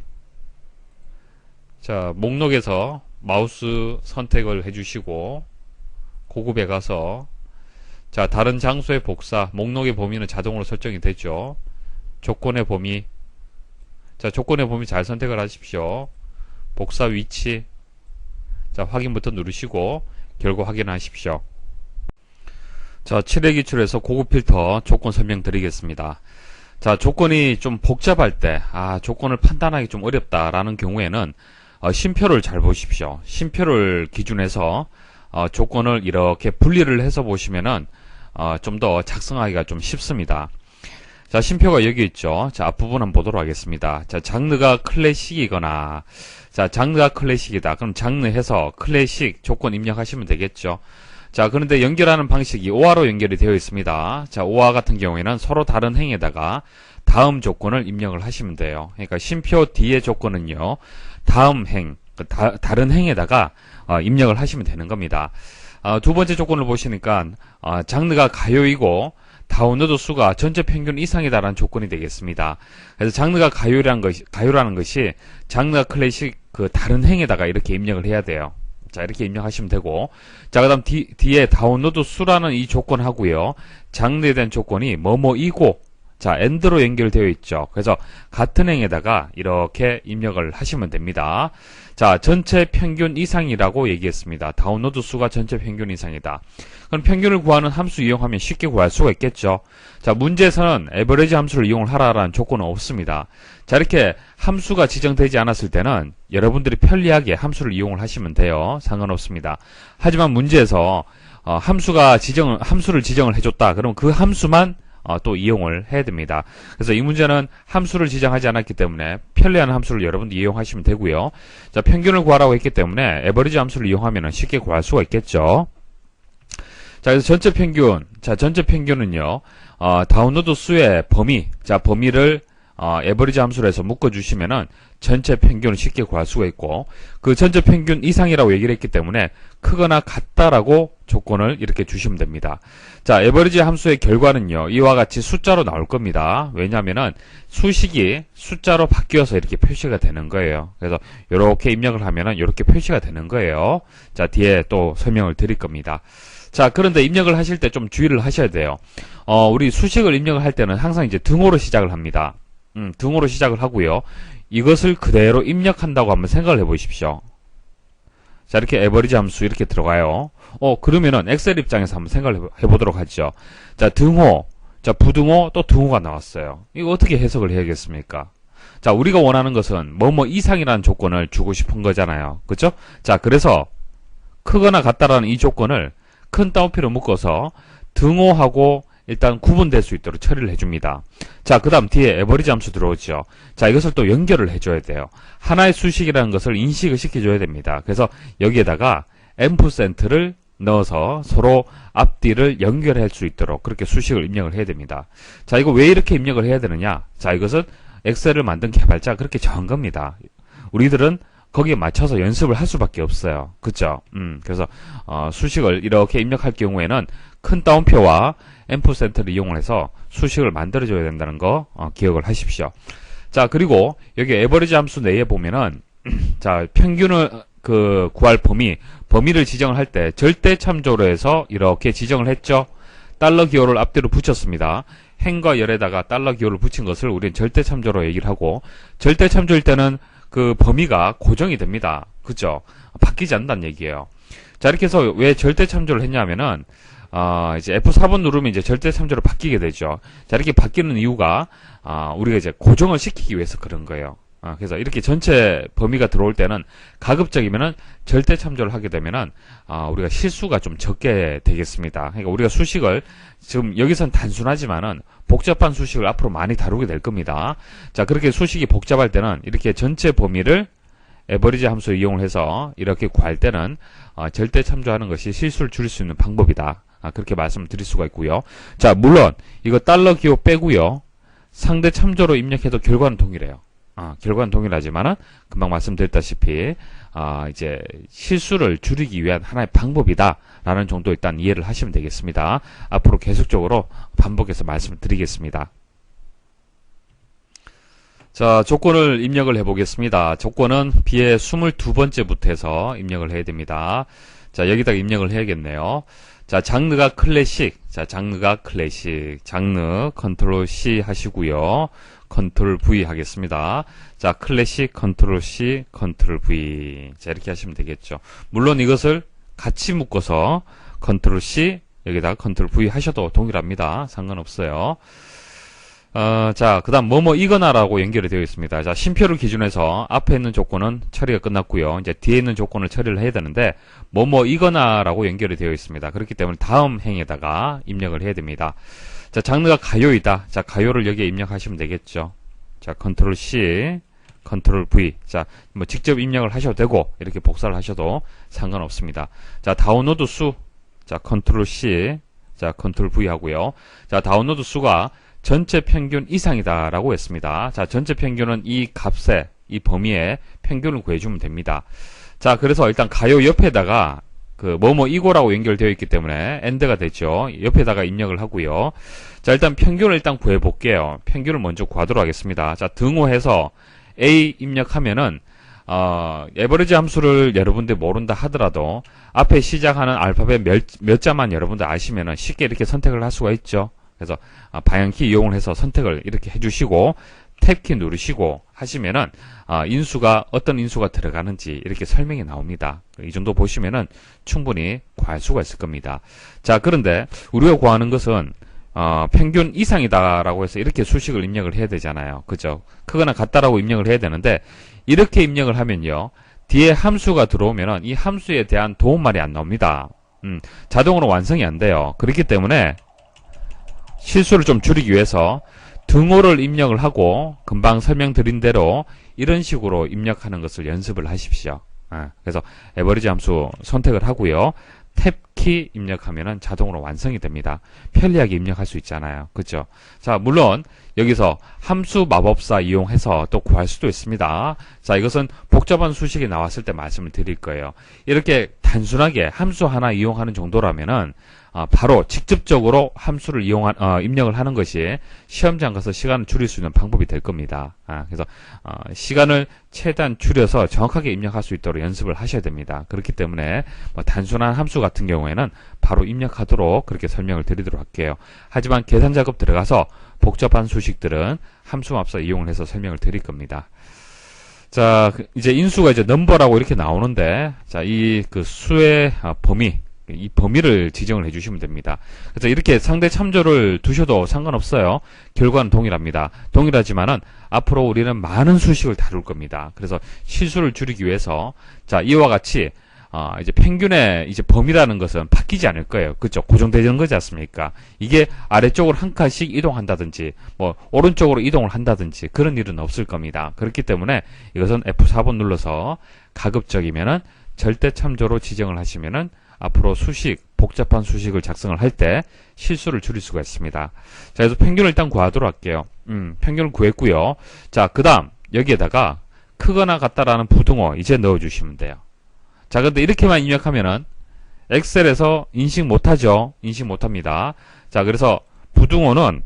자, 목록에서 마우스 선택을 해주시고 고급에 가서 자, 다른 장소의 복사, 목록의 범위는 자동으로 설정이 되죠. 조건의 범위, 자, 조건의 범위 잘 선택을 하십시오. 복사 위치, 자, 확인 버튼 누르시고 결과 확인하십시오. 자, 7회 기출에서 고급 필터 조건 설명드리겠습니다. 자, 조건이 좀 복잡할 때, 조건을 판단하기 좀 어렵다라는 경우에는 쉼표를 잘 보십시오. 쉼표를 기준해서 조건을 이렇게 분리를 해서 보시면은 좀 더 작성하기가 좀 쉽습니다. 자, 쉼표가 여기 있죠. 자, 앞부분 한번 보도록 하겠습니다. 자, 장르가 클래식이거나, 자, 장르가 클래식이다. 그럼 장르 해서 클래식 조건 입력하시면 되겠죠. 자, 그런데 연결하는 방식이 OR로 연결이 되어 있습니다. 자, OR 같은 경우에는 서로 다른 행에다가 다음 조건을 입력을 하시면 돼요. 그러니까 쉼표 뒤에 조건은요, 다음 행, 다른 행에다가 입력을 하시면 되는 겁니다. 두 번째 조건을 보시니까 장르가 가요이고 다운로드 수가 전체 평균 이상이다라는 조건이 되겠습니다. 그래서 장르가 가요라는 것이 장르가 클래식 그 다른 행에다가 이렇게 입력을 해야 돼요. 자, 이렇게 입력하시면 되고, 자, 그 다음 뒤에 다운로드 수라는 이 조건하고요, 장르에 대한 조건이 뭐뭐이고, 자, AND로 연결되어 있죠. 그래서 같은 행에다가 이렇게 입력을 하시면 됩니다. 자, 전체 평균 이상이라고 얘기했습니다. 다운로드 수가 전체 평균 이상이다. 그럼 평균을 구하는 함수 이용하면 쉽게 구할 수가 있겠죠. 자, 문제에서는 에버리지 함수를 이용을 하라라는 조건은 없습니다. 자, 이렇게 함수가 지정되지 않았을 때는 여러분들이 편리하게 함수를 이용을 하시면 돼요. 상관없습니다. 하지만 문제에서 함수를 지정을 해줬다. 그러면 그 함수만 또 이용을 해야 됩니다. 그래서 이 문제는 함수를 지정하지 않았기 때문에 편리한 함수를 여러분들 이용하시면 되고요. 자, 평균을 구하라고 했기 때문에 에버리지 함수를 이용하면 쉽게 구할 수가 있겠죠. 자, 그래서 전체 평균, 자, 전체 평균은요, 다운로드 수의 범위, 자, 범위를 에버리지 함수로 해서 묶어주시면은 전체 평균을 쉽게 구할 수가 있고, 그 전체 평균 이상이라고 얘기를 했기 때문에 크거나 같다라고 조건을 이렇게 주시면 됩니다. 자, 에버리지 함수의 결과는요, 이와 같이 숫자로 나올 겁니다. 왜냐하면은 수식이 숫자로 바뀌어서 이렇게 표시가 되는 거예요. 그래서 이렇게 입력을 하면은 이렇게 표시가 되는 거예요. 자, 뒤에 또 설명을 드릴 겁니다. 자, 그런데 입력을 하실 때 좀 주의를 하셔야 돼요. 우리 수식을 입력을 할 때는 항상 이제 등호로 시작을 합니다. 등호로 시작을 하고요. 이것을 그대로 입력한다고 한번 생각을 해 보십시오. 자, 이렇게 에버리지 함수 이렇게 들어가요. 그러면은 엑셀 입장에서 한번 생각을 해보도록 하죠. 자, 등호, 자, 부등호, 또 등호가 나왔어요. 이거 어떻게 해석을 해야겠습니까? 자, 우리가 원하는 것은 뭐뭐 이상이라는 조건을 주고 싶은 거잖아요. 그쵸? 자, 그래서 크거나 같다라는 이 조건을 큰 따옴표로 묶어서 등호하고 일단 구분될 수 있도록 처리를 해줍니다. 자, 그 다음 뒤에 에버리지 함수 들어오죠. 자, 이것을 또 연결을 해줘야 돼요. 하나의 수식이라는 것을 인식을 시켜줘야 됩니다. 그래서 여기에다가 앰프센트를 넣어서 서로 앞뒤를 연결할 수 있도록 그렇게 수식을 입력을 해야 됩니다. 자, 이거 왜 이렇게 입력을 해야 되느냐? 자, 이것은 엑셀을 만든 개발자가 그렇게 정한 겁니다. 우리들은 거기에 맞춰서 연습을 할 수밖에 없어요. 그쵸? 그래서 수식을 이렇게 입력할 경우에는 큰 따옴표와 앰프센터를 이용을 해서 수식을 만들어줘야 된다는 거 기억을 하십시오. 자, 그리고 여기 에버리지 함수 내에 보면은 자, 평균을 구할 범위를 지정을 할 때 절대 참조로 해서 이렇게 지정을 했죠. 달러 기호를 앞뒤로 붙였습니다. 행과 열에다가 달러 기호를 붙인 것을 우리는 절대 참조로 얘기를 하고, 절대 참조일 때는 그 범위가 고정이 됩니다. 그죠? 바뀌지 않는다는 얘기예요. 자, 이렇게 해서 왜 절대 참조를 했냐면은 이제 F4번 누르면 이제 절대 참조로 바뀌게 되죠. 자, 이렇게 바뀌는 이유가 우리가 이제 고정을 시키기 위해서 그런 거예요. 그래서 이렇게 전체 범위가 들어올 때는 가급적이면은 절대 참조를 하게 되면은 우리가 실수가 좀 적게 되겠습니다. 그러니까 우리가 수식을 지금 여기선 단순하지만은 복잡한 수식을 앞으로 많이 다루게 될 겁니다. 자, 그렇게 수식이 복잡할 때는 이렇게 전체 범위를 에버리지 함수 이용을 해서 이렇게 구할 때는 절대 참조하는 것이 실수를 줄일 수 있는 방법이다. 그렇게 말씀드릴 수가 있고요. 자, 물론 이거 달러 기호 빼고요. 상대 참조로 입력해도 결과는 동일해요. 결과는 동일하지만은 금방 말씀드렸다시피 이제 실수를 줄이기 위한 하나의 방법이다라는 정도 일단 이해를 하시면 되겠습니다. 앞으로 계속적으로 반복해서 말씀을 드리겠습니다. 자, 자, 조건을 입력을 해보겠습니다. 조건은 B의 22번째부터 해서 입력을 해야 됩니다. 자, 여기다가 입력을 해야겠네요. 자, 장르가 클래식. 자, 장르가 클래식. 장르 컨트롤 C 하시고요. 컨트롤 V 하겠습니다. 자, 클래식 컨트롤 C 컨트롤 V. 자, 이렇게 하시면 되겠죠. 물론 이것을 같이 묶어서 컨트롤 C 여기다가 컨트롤 V 하셔도 동일합니다. 상관없어요. 자, 그 다음, 이거나라고 연결이 되어 있습니다. 자, 쉼표를 기준해서 앞에 있는 조건은 처리가 끝났고요. 이제 뒤에 있는 조건을 처리를 해야 되는데, 이거나라고 연결이 되어 있습니다. 그렇기 때문에 다음 행에다가 입력을 해야 됩니다. 자, 장르가 가요이다. 자, 가요를 여기에 입력하시면 되겠죠. 자, 컨트롤 C, 컨트롤 V. 자, 직접 입력을 하셔도 되고, 이렇게 복사를 하셔도 상관없습니다. 자, 다운로드 수. 자, 컨트롤 C, 자, 컨트롤 V 하고요. 자, 다운로드 수가 전체 평균 이상이다라고 했습니다. 자, 전체 평균은 이 값에, 이 범위에 평균을 구해주면 됩니다. 자, 그래서 일단 가요 옆에다가 이거라고 연결되어 있기 때문에 엔드가 되죠. 옆에다가 입력을 하고요. 자, 일단 평균을 일단 구해볼게요. 평균을 먼저 구하도록 하겠습니다. 자, 등호해서 A 입력하면은 에버리지 함수를 여러분들 모른다 하더라도 앞에 시작하는 알파벳 몇 자만 여러분들 아시면은 쉽게 이렇게 선택을 할 수가 있죠. 그래서 방향키 이용을 해서 선택을 이렇게 해주시고 탭키 누르시고 하시면은 인수가 어떤 인수가 들어가는지 이렇게 설명이 나옵니다. 이 정도 보시면은 충분히 구할 수가 있을 겁니다. 자, 그런데 우리가 구하는 것은 평균 이상이다라고 해서 이렇게 수식을 입력을 해야 되잖아요. 그죠? 크거나 같다라고 입력을 해야 되는데 이렇게 입력을 하면요. 뒤에 함수가 들어오면은 이 함수에 대한 도움말이 안 나옵니다. 자동으로 완성이 안 돼요. 그렇기 때문에 실수를 좀 줄이기 위해서 등호를 입력을 하고 금방 설명드린 대로 이런 식으로 입력하는 것을 연습을 하십시오. 그래서 에버리지 함수 선택을 하고요. 탭키 입력하면은 자동으로 완성이 됩니다. 편리하게 입력할 수 있잖아요. 그죠? 자, 물론 여기서 함수 마법사 이용해서 또 구할 수도 있습니다. 자, 이것은 복잡한 수식이 나왔을 때 말씀을 드릴 거예요. 이렇게 단순하게 함수 하나 이용하는 정도라면은 바로 직접적으로 함수를 입력을 하는 것이 시험장 가서 시간을 줄일 수 있는 방법이 될 겁니다. 그래서 시간을 최대한 줄여서 정확하게 입력할 수 있도록 연습을 하셔야 됩니다. 그렇기 때문에 단순한 함수 같은 경우에는 바로 입력하도록 그렇게 설명을 드리도록 할게요. 하지만 계산 작업 들어가서 복잡한 수식들은 함수 마법사 이용을 해서 설명을 드릴 겁니다. 자, 이제 인수가 이제 넘버라고 이렇게 나오는데, 자, 이 수의 범위, 이 범위를 지정을 해주시면 됩니다. 그래서 이렇게 상대 참조를 두셔도 상관없어요. 결과는 동일합니다. 동일하지만은 앞으로 우리는 많은 수식을 다룰 겁니다. 그래서 실수를 줄이기 위해서 자, 이와 같이 이제 평균의 이제 범위라는 것은 바뀌지 않을 거예요. 그죠? 고정되는 거지 않습니까? 이게 아래쪽으로 한 칸씩 이동한다든지, 오른쪽으로 이동을 한다든지, 그런 일은 없을 겁니다. 그렇기 때문에 이것은 F4번 눌러서 가급적이면은 절대 참조로 지정을 하시면은 앞으로 복잡한 수식을 작성을 할 때 실수를 줄일 수가 있습니다. 자, 그래서 평균을 일단 구하도록 할게요. 평균을 구했고요. 자, 그 다음, 여기에다가 크거나 같다라는 부등호 이제 넣어주시면 돼요. 자, 근데 이렇게만 입력하면은 엑셀에서 인식 못하죠. 인식 못합니다. 자, 그래서 부등호는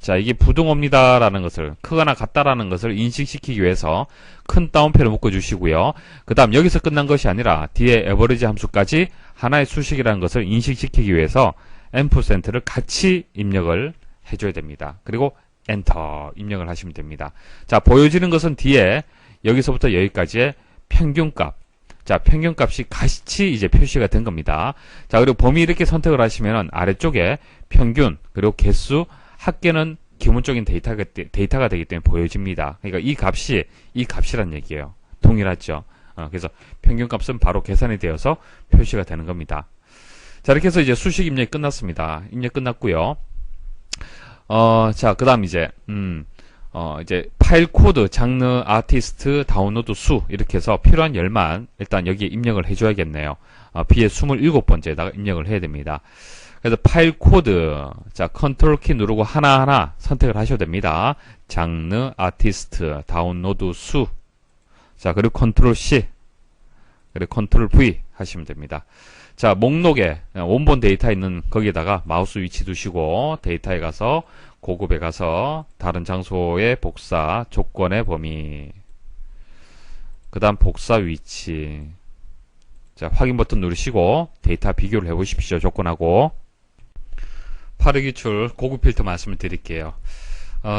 자, 이게 부등호입니다라는 것을 크거나 같다라는 것을 인식시키기 위해서 큰 따옴표를 묶어주시고요. 그 다음 여기서 끝난 것이 아니라 뒤에 에버리지 함수까지 하나의 수식이라는 것을 인식시키기 위해서 앰프센트를 같이 입력을 해줘야 됩니다. 그리고 엔터 입력을 하시면 됩니다. 자, 보여지는 것은 뒤에 여기서부터 여기까지의 평균값. 자, 평균값이 같이 이제 표시가 된 겁니다. 자, 그리고 범위 이렇게 선택을 하시면은 아래쪽에 평균, 그리고 개수, 합계는 기본적인 데이터가 되기 때문에 보여집니다. 그러니까 이 값이란 얘기예요. 동일하죠. 그래서 평균값은 바로 계산이 되어서 표시가 되는 겁니다. 자, 이렇게 해서 이제 수식 입력이 끝났습니다. 입력 끝났고요. 자, 그 다음 이제 파일 코드, 장르, 아티스트, 다운로드 수, 이렇게 해서 필요한 열만 일단 여기에 입력을 해줘야겠네요. B의 27번째에다가 입력을 해야 됩니다. 그래서 파일 코드, 자, 컨트롤 키 누르고 하나하나 선택을 하셔도 됩니다. 장르, 아티스트, 다운로드 수, 자, 그리고 컨트롤 C, 그리고 컨트롤 V 하시면 됩니다. 자, 목록에 원본 데이터 있는 거기에다가 마우스 위치 두시고 데이터에 가서 고급에 가서 다른 장소의 복사, 조건의 범위, 그 다음 복사 위치. 자, 확인 버튼 누르시고 데이터 비교를 해보십시오. 조건하고. 8회 기출 고급 필터 말씀을 드릴게요.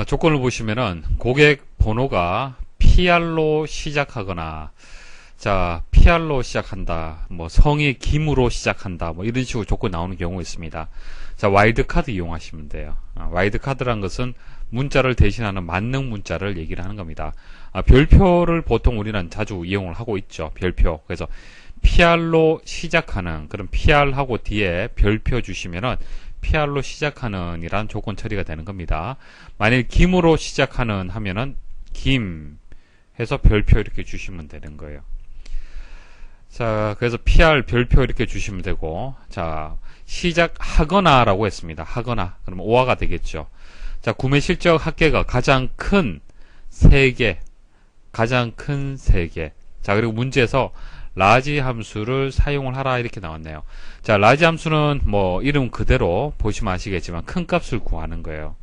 조건을 보시면은 고객 번호가 PR로 시작하거나, 자, PR로 시작한다, 뭐 성이 김으로 시작한다, 뭐 이런 식으로 조건이 나오는 경우가 있습니다. 자, 와일드카드 이용하시면 돼요. 와일드카드란 것은 문자를 대신하는 만능 문자를 얘기를 하는 겁니다. 별표를 보통 우리는 자주 이용을 하고 있죠. 별표. 그래서 PR로 시작하는, 그럼 PR하고 뒤에 별표 주시면은 PR로 시작하는 이란 조건 처리가 되는 겁니다. 만일 김으로 시작하는 하면은 김 해서 별표 이렇게 주시면 되는 거예요. 자, 그래서 PR 별표 이렇게 주시면 되고, 자, 시작하거나 라고 했습니다. 하거나. 그러면 오화가 되겠죠. 자, 구매 실적 합계가 가장 큰 3개. 가장 큰 3개. 자, 그리고 문제에서 라지 함수를 사용을 하라 이렇게 나왔네요. 자, 라지 함수는 뭐 이름 그대로 보시면 아시겠지만 큰 값을 구하는 거예요.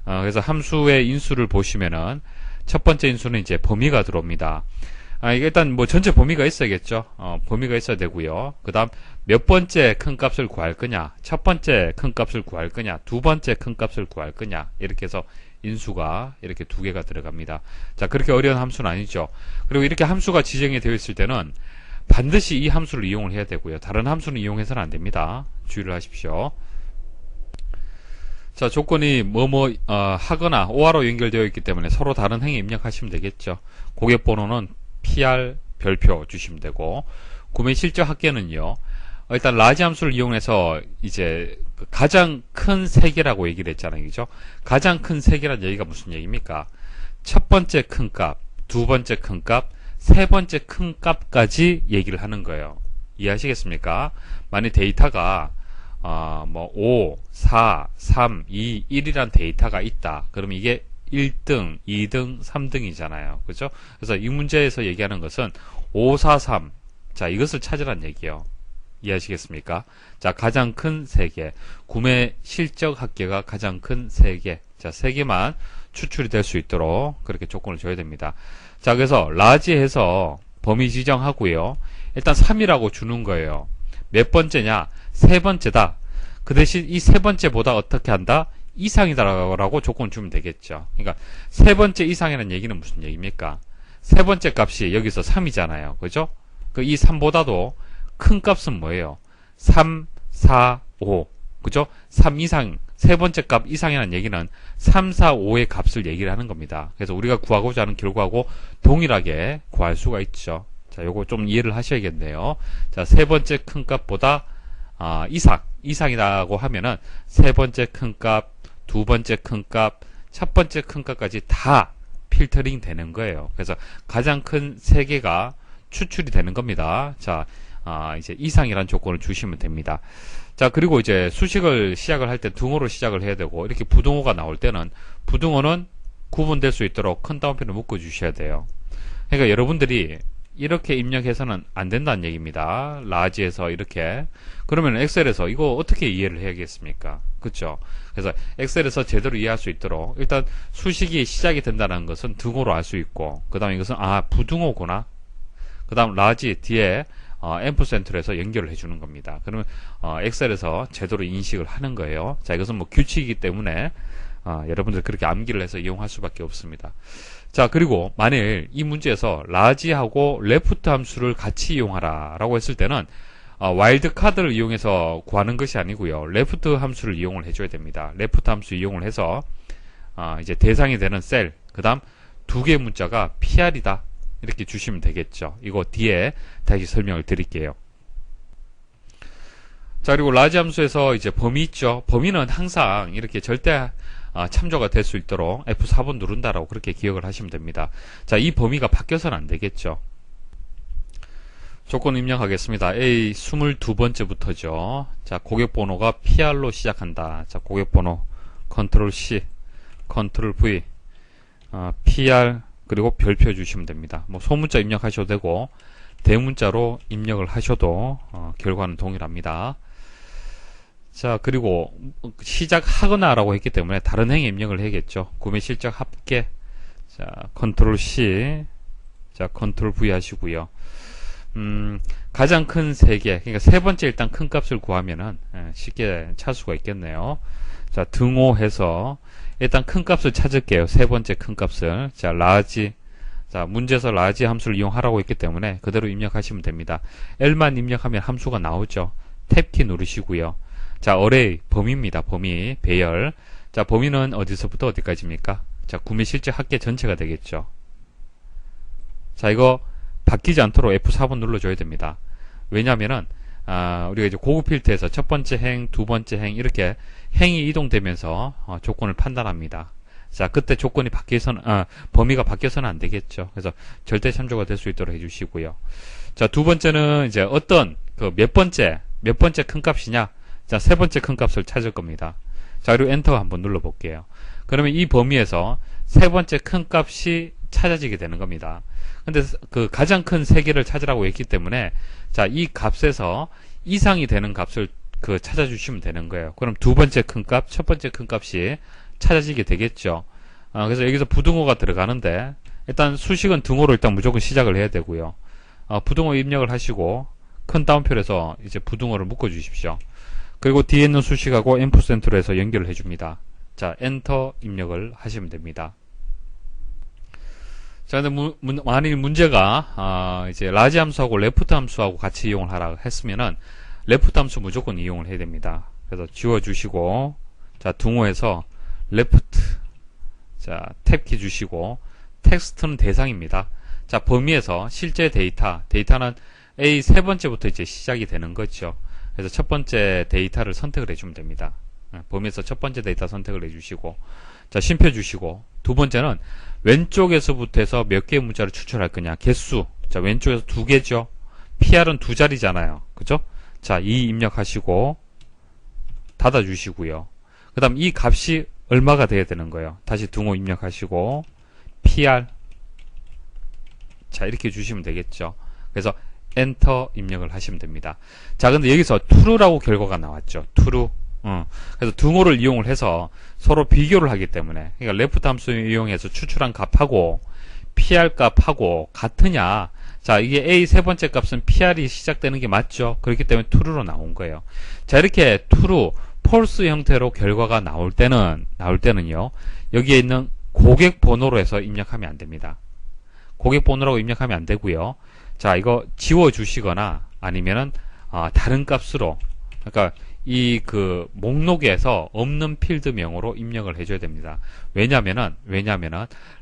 그래서 함수의 인수를 보시면은 첫 번째 인수는 이제 범위가 들어옵니다. 이게 일단 뭐 전체 범위가 있어야겠죠. 범위가 있어야 되고요. 그 다음 몇 번째 큰 값을 구할 거냐, 첫 번째 큰 값을 구할 거냐, 두 번째 큰 값을 구할 거냐, 이렇게 해서 인수가 이렇게 2개가 들어갑니다. 자, 그렇게 어려운 함수는 아니죠. 그리고 이렇게 함수가 지정이 되어 있을 때는 반드시 이 함수를 이용을 해야 되고요. 다른 함수는 이용해서는 안 됩니다. 주의를 하십시오. 자, 조건이 하거나 OR로 연결되어 있기 때문에 서로 다른 행위 입력하시면 되겠죠. 고객 번호는 PR 별표 주시면 되고, 구매 실적 합계는요, 일단 라지 함수를 이용해서 이제 가장 큰 3개라고 얘기를 했잖아요. 그죠? 가장 큰 3개란 얘기가 무슨 얘기입니까? 첫 번째 큰 값, 두 번째 큰 값, 세 번째 큰 값까지 얘기를 하는 거예요. 이해하시겠습니까? 만약 데이터가 5, 4, 3, 2, 1이란 데이터가 있다. 그러면 이게 1등, 2등, 3등이잖아요. 그죠? 그래서 이 문제에서 얘기하는 것은 5, 4, 3. 자, 이것을 찾으란 얘기예요. 이해하시겠습니까? 자, 가장 큰 3개. 구매 실적 합계가 가장 큰 3개. 자, 3개만 추출이 될 수 있도록 그렇게 조건을 줘야 됩니다. 자, 그래서 라지 해서 범위 지정하고요. 일단 3이라고 주는 거예요. 몇 번째냐? 세 번째다. 그 대신 이 세 번째보다 어떻게 한다? 이상이다라고 조건 주면 되겠죠. 그러니까 세 번째 이상이라는 얘기는 무슨 얘기입니까? 세 번째 값이 여기서 3이잖아요. 그죠? 이 3보다도 큰 값은 뭐예요? 3, 4, 5. 그죠? 3 이상, 세 번째 값 이상이라는 얘기는 3, 4, 5의 값을 얘기를 하는 겁니다. 그래서 우리가 구하고자 하는 결과하고 동일하게 구할 수가 있죠. 자, 요거 좀 이해를 하셔야겠네요. 자, 세 번째 큰 값보다 이상이라고 하면은 세 번째 큰 값, 두 번째 큰 값, 첫 번째 큰 값까지 다 필터링 되는 거예요. 그래서 가장 큰 3개가 추출이 되는 겁니다. 자, 이제 이상이라는 조건을 주시면 됩니다. 자, 그리고 이제 수식을 시작을 할 때 등호로 시작을 해야 되고, 이렇게 부등호가 나올 때는 부등호는 구분될 수 있도록 큰 따옴표를 묶어 주셔야 돼요. 그러니까 여러분들이 이렇게 입력해서는 안 된다는 얘기입니다. 라지에서 이렇게. 그러면 엑셀에서 이거 어떻게 이해를 해야겠습니까? 그쵸? 그래서 엑셀에서 제대로 이해할 수 있도록 일단 수식이 시작이 된다는 것은 등호로 알 수 있고, 그 다음에 이것은 부등호구나. 그 다음 라지 뒤에 앰프센트로 해서 연결을 해주는 겁니다. 그러면 엑셀에서 제대로 인식을 하는 거예요. 자, 이것은 뭐 규칙이기 때문에 여러분들 그렇게 암기를 해서 이용할 수밖에 없습니다. 자, 그리고 만일 이 문제에서 라지하고 레프트 함수를 같이 이용하라 라고 했을 때는 와일드 카드를 이용해서 구하는 것이 아니고요. 레프트 함수를 이용을 해줘야 됩니다. 레프트 함수 이용을 해서 이제 대상이 되는 셀, 그 다음 2개의 문자가 PR이다 이렇게 주시면 되겠죠. 이거 뒤에 다시 설명을 드릴게요. 자, 그리고 라지 함수에서 이제 범위 있죠. 범위는 항상 이렇게 절대 참조가 될 수 있도록 F4번 누른다라고 그렇게 기억을 하시면 됩니다. 자, 이 범위가 바뀌어서는 안 되겠죠. 조건 입력하겠습니다. A 22번째부터죠. 자, 고객번호가 PR로 시작한다. 자, 고객번호 컨트롤 C, 컨트롤 V, PR 그리고 별표 주시면 됩니다. 뭐 소문자 입력하셔도 되고 대문자로 입력을 하셔도 결과는 동일합니다. 자, 그리고 시작하거나 라고 했기 때문에 다른 행위 입력을 해야겠죠. 구매 실적 합계. 자, 컨트롤 C. 자, 컨트롤 V 하시고요. 가장 큰 세 개, 그러니까 세 번째 일단 큰 값을 구하면은 쉽게 찾을 수가 있겠네요. 자, 등호해서 일단 큰 값을 찾을게요. 세 번째 큰 값을. 자, 라지. 자, 문제에서 라지 함수를 이용하라고 했기 때문에 그대로 입력하시면 됩니다. L만 입력하면 함수가 나오죠. 탭키 누르시고요. 자, 어레이, 범위입니다. 범위, 배열. 자, 범위는 어디서부터 어디까지입니까? 자, 구매 실적 합계 전체가 되겠죠. 자, 이거 바뀌지 않도록 F4번 눌러줘야 됩니다. 왜냐하면은 우리가 이제 고급 필터에서 첫 번째 행, 두 번째 행 이렇게 행이 이동되면서 조건을 판단합니다. 자, 그때 조건이 바뀌어서는 범위가 바뀌어서는 안 되겠죠. 그래서 절대 참조가 될 수 있도록 해주시고요. 자, 두 번째는 이제 어떤 그 몇 번째 큰 값이냐? 자, 세 번째 큰 값을 찾을 겁니다. 자, 그리고 엔터 한번 눌러볼게요. 그러면 이 범위에서 세 번째 큰 값이 찾아지게 되는 겁니다. 근데 그 가장 큰 세 개를 찾으라고 했기 때문에 자, 이 값에서 이상이 되는 값을 찾아주시면 되는 거예요. 그럼 두 번째 큰 값, 첫 번째 큰 값이 찾아지게 되겠죠. 그래서 여기서 부등호가 들어가는데 일단 수식은 등호로 일단 무조건 시작을 해야 되고요. 부등호 입력을 하시고 큰 따옴표에서 이제 부등호를 묶어 주십시오. 그리고 뒤에 있는 수식하고 앰프센트로 해서 연결을 해줍니다. 자, 엔터 입력을 하시면 됩니다. 자, 근데 만일 문제가 이제 라지 함수하고 레프트 함수하고 같이 이용을 하라 했으면은 레프트 함수 무조건 이용을 해야 됩니다. 그래서 지워주시고 자, 등호에서 레프트 자, 탭키 주시고 텍스트는 대상입니다. 자, 범위에서 실제 데이터는 A 세 번째부터 이제 시작이 되는 거죠. 그래서 첫 번째 데이터를 선택을 해주면 됩니다. 범위에서 첫 번째 데이터 선택을 해주시고 자, 쉼표 주시고 두 번째는 왼쪽에서부터 해서 몇 개의 문자를 추출할 거냐 개수. 자, 왼쪽에서 두 개죠. PR은 두 자리잖아요. 그죠? 자, 2 입력하시고 닫아 주시고요. 그 다음 이 값이 얼마가 돼야 되는 거예요. 다시 등호 입력하시고 PR 자, 이렇게 주시면 되겠죠. 그래서 엔터 입력을 하시면 됩니다. 자, 근데 여기서 true라고 결과가 나왔죠. true. 그래서 등호를 이용을 해서 서로 비교를 하기 때문에, 그러니까 레프트 함수를 이용해서 추출한 값하고 PR 값하고 같으냐. 자, 이게 A 세 번째 값은 PR이 시작되는 게 맞죠. 그렇기 때문에 true로 나온 거예요. 자, 이렇게 true, false 형태로 결과가 나올 때는요, 여기에 있는 고객 번호로 해서 입력하면 안 됩니다. 고객 번호라고 입력하면 안 되고요. 자, 이거 지워 주시거나 아니면은 다른 값으로, 그러니까 이 목록에서 없는 필드명으로 입력을 해줘야 됩니다. 왜냐면은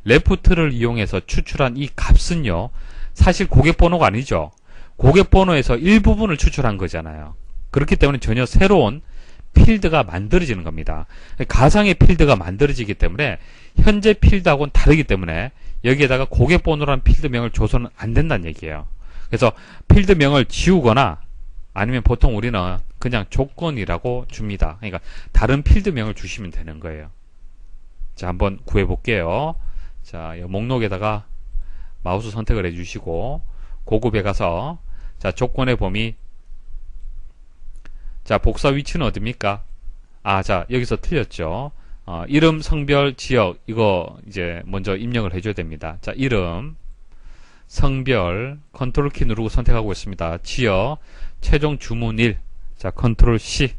레프트를 이용해서 추출한 이 값은요, 사실 고객 번호가 아니죠. 고객 번호에서 일부분을 추출한 거잖아요. 그렇기 때문에 전혀 새로운 필드가 만들어지는 겁니다. 가상의 필드가 만들어지기 때문에 현재 필드하고는 다르기 때문에 여기에다가 고객 번호라는 필드명을 줘서는 안 된다는 얘기예요. 그래서 필드명을 지우거나 아니면 보통 우리는 그냥 조건이라고 줍니다. 그러니까 다른 필드명을 주시면 되는 거예요. 자, 한번 구해 볼게요. 자, 목록에다가 마우스 선택을 해 주시고 고급에 가서 자, 조건의 범위. 자, 복사 위치는 어딥니까? 자, 여기서 틀렸죠. 이름, 성별, 지역 이거 이제 먼저 입력을 해줘야 됩니다. 자, 이름, 성별, 컨트롤 키 누르고 선택하고 있습니다. 지역, 최종 주문일. 자, 컨트롤 C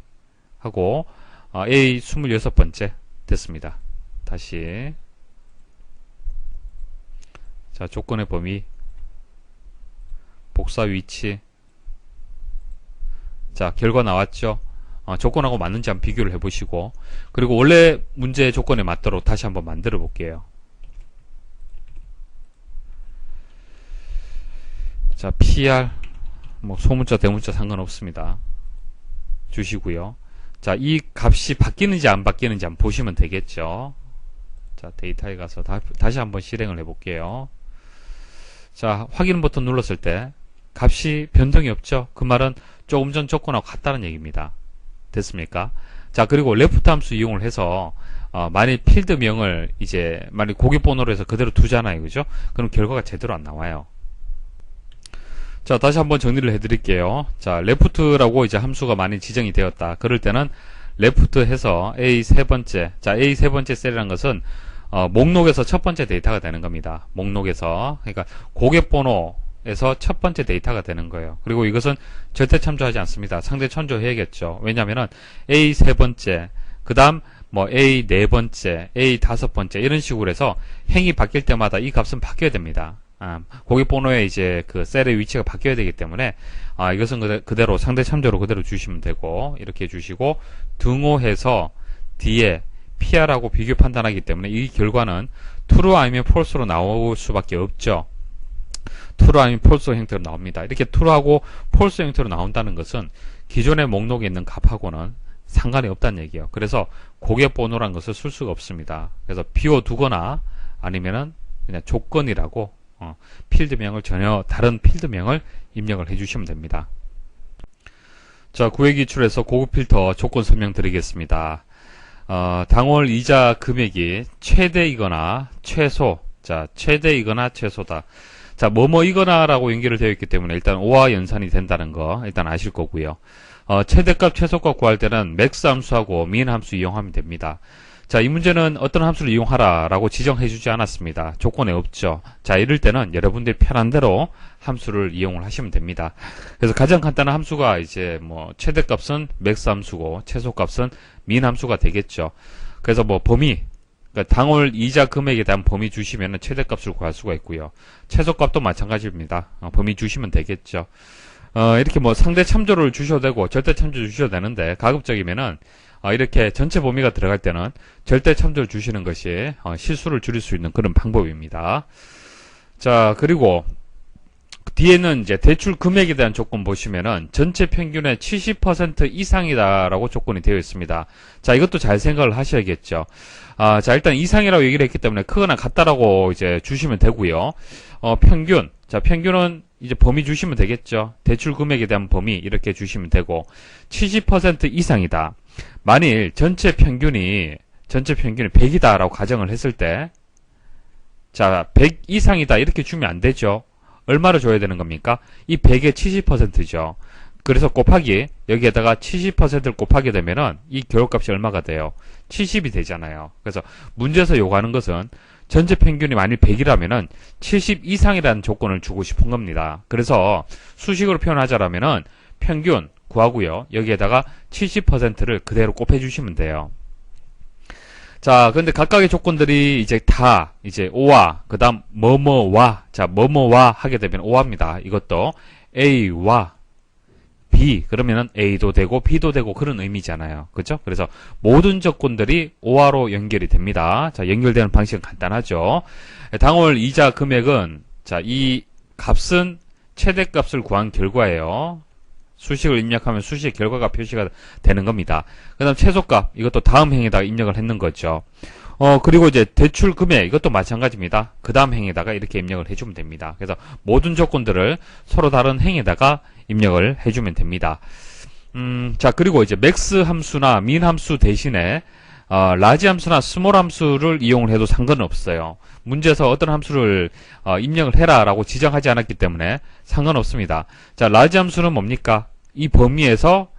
하고 A 26번째 됐습니다. 다시 자, 조건의 범위, 복사 위치. 자, 결과 나왔죠. 조건하고 맞는지 한번 비교를 해보시고, 그리고 원래 문제 조건에 맞도록 다시 한번 만들어 볼게요. 자, PR 뭐 소문자 대문자 상관없습니다. 주시고요. 자, 이 값이 바뀌는지 안 바뀌는지 한번 보시면 되겠죠. 자, 데이터에 가서 다시 한번 실행을 해볼게요. 자, 확인 버튼 눌렀을 때 값이 변동이 없죠. 그 말은 조금 전 조건하고 같다는 얘기입니다. 됐습니까? 자, 그리고 레프트 함수 이용을 해서 만일 필드명을 만일 고객 번호로 해서 그대로 두잖아요. 그죠? 그럼 결과가 제대로 안 나와요. 자, 다시 한번 정리를 해드릴게요. 자, left라고 이제 함수가 많이 지정이 되었다. 그럴 때는 left 해서 A 세 번째. 자, A 세 번째 셀이라는 것은 목록에서 첫 번째 데이터가 되는 겁니다. 목록에서. 그러니까 고객번호에서 첫 번째 데이터가 되는 거예요. 그리고 이것은 절대 참조하지 않습니다. 상대 참조해야겠죠. 왜냐면은 A 세 번째, 그 다음 뭐 A 네 번째, A 다섯 번째 이런 식으로 해서 행이 바뀔 때마다 이 값은 바뀌어야 됩니다. 고객번호에 이제 그 셀의 위치가 바뀌어야 되기 때문에 이것은 그대로 상대 참조로 그대로 주시면 되고, 이렇게 주시고 등호해서 뒤에 PR하고 비교 판단하기 때문에 이 결과는 true 아니면 false로 나올 수밖에 없죠. true 아니면 false 형태로 나옵니다. 이렇게 true하고 false 형태로 나온다는 것은 기존의 목록에 있는 값하고는 상관이 없다는 얘기예요. 그래서 고객번호란 것을 쓸 수가 없습니다. 그래서 비워두거나 아니면은 그냥 조건이라고 필드명을 전혀 다른 필드명을 입력을 해주시면 됩니다. 자, 구획기출에서 고급 필터 조건 설명드리겠습니다. 당월 이자 금액이 최대이거나 최소. 자, 최대이거나 최소다. 자, 뭐뭐이거나라고 연결을 되어 있기 때문에 일단 5와 연산이 된다는 거 일단 아실 거고요. 최대값, 최소값 구할 때는 맥스 함수하고 민 함수 이용하면 됩니다. 자, 이 문제는 어떤 함수를 이용하라 라고 지정해 주지 않았습니다. 조건에 없죠. 자, 이럴 때는 여러분들이 편한 대로 함수를 이용을 하시면 됩니다. 그래서 가장 간단한 함수가 이제 뭐 최대값은 맥스 함수고 최소값은 민 함수가 되겠죠. 그래서 뭐 범위, 그러니까 당월 이자 금액에 대한 범위 주시면 최대값을 구할 수가 있고요. 최소값도 마찬가지입니다. 범위 주시면 되겠죠. 이렇게 뭐 상대 참조를 주셔도 되고 절대 참조 주셔도 되는데 가급적이면은 이렇게 전체 범위가 들어갈 때는 절대 참조를 주시는 것이 실수를 줄일 수 있는 그런 방법입니다. 자, 그리고 뒤에는 이제 대출 금액에 대한 조건 보시면은 전체 평균의 70% 이상이다라고 조건이 되어 있습니다. 자, 이것도 잘 생각을 하셔야겠죠. 자, 일단 이상이라고 얘기를 했기 때문에 크거나 같다라고 이제 주시면 되고요. 평균. 자, 평균은 이제 범위 주시면 되겠죠. 대출 금액에 대한 범위 이렇게 주시면 되고 70% 이상이다. 만일 전체 평균이 100이다라고 가정을 했을 때, 자, 100 이상이다 이렇게 주면 안 되죠. 얼마를 줘야 되는 겁니까? 이 100의 70%죠. 그래서 곱하기 여기에다가 70%를 곱하게 되면은 이 결과값이 얼마가 돼요? 70이 되잖아요. 그래서 문제에서 요구하는 것은 전체 평균이 만일 100이라면은 70 이상이라는 조건을 주고 싶은 겁니다. 그래서 수식으로 표현하자라면은 평균 구하고요. 여기에다가 70%를 그대로 곱해 주시면 돼요. 자, 근데 각각의 조건들이 이제 다 이제 O와 그다음 뭐뭐와, 자, 뭐뭐와 하게 되면 O합니다. 이것도 A와 B 그러면은 A도 되고 B도 되고 그런 의미잖아요. 그죠? 그래서 모든 조건들이 O와로 연결이 됩니다. 자, 연결되는 방식은 간단하죠. 당월 이자 금액은, 자, 이 값은 최대값을 구한 결과예요. 수식을 입력하면 수식 결과가 표시가 되는 겁니다. 그 다음 최소값, 이것도 다음 행에다가 입력을 했는 거죠. 그리고 이제 대출 금액, 이것도 마찬가지입니다. 그 다음 행에다가 이렇게 입력을 해주면 됩니다. 그래서 모든 조건들을 서로 다른 행에다가 입력을 해주면 됩니다. 자, 그리고 이제 맥스 함수나 민 함수 대신에 라지 함수나 스몰 함수를 이용을 해도 상관은 없어요. 문제에서 어떤 함수를 입력을 해라 라고 지정하지 않았기 때문에 상관없습니다. 자, 라지 함수는 뭡니까? 이 범위에서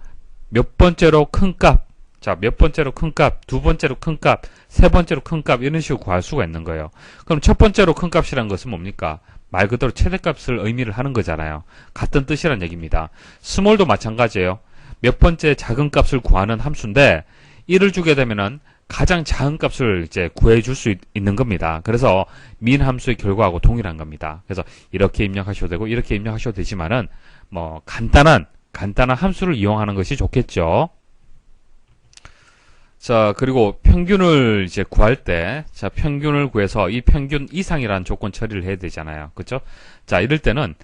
몇 번째로 큰 값, 자, 몇 번째로 큰 값, 두 번째로 큰 값, 세 번째로 큰 값 이런 식으로 구할 수가 있는 거예요. 그럼 첫 번째로 큰 값이라는 것은 뭡니까? 말 그대로 최대값을 의미를 하는 거잖아요. 같은 뜻이란 얘기입니다. 스몰도 마찬가지예요. 몇 번째 작은 값을 구하는 함수인데 1을 주게 되면은 가장 작은 값을 이제 구해줄 수 있는 겁니다. 그래서 민 함수의 결과하고 동일한 겁니다. 그래서 이렇게 입력하셔도 되고 이렇게 입력하셔도 되지만은 뭐 간단한 함수를 이용하는 것이 좋겠죠. 자, 그리고 평균을 이제 구할 때, 자, 평균을 구해서 이 평균 이상이라는 조건 처리를 해야 되잖아요. 그죠? 자, 이럴 때는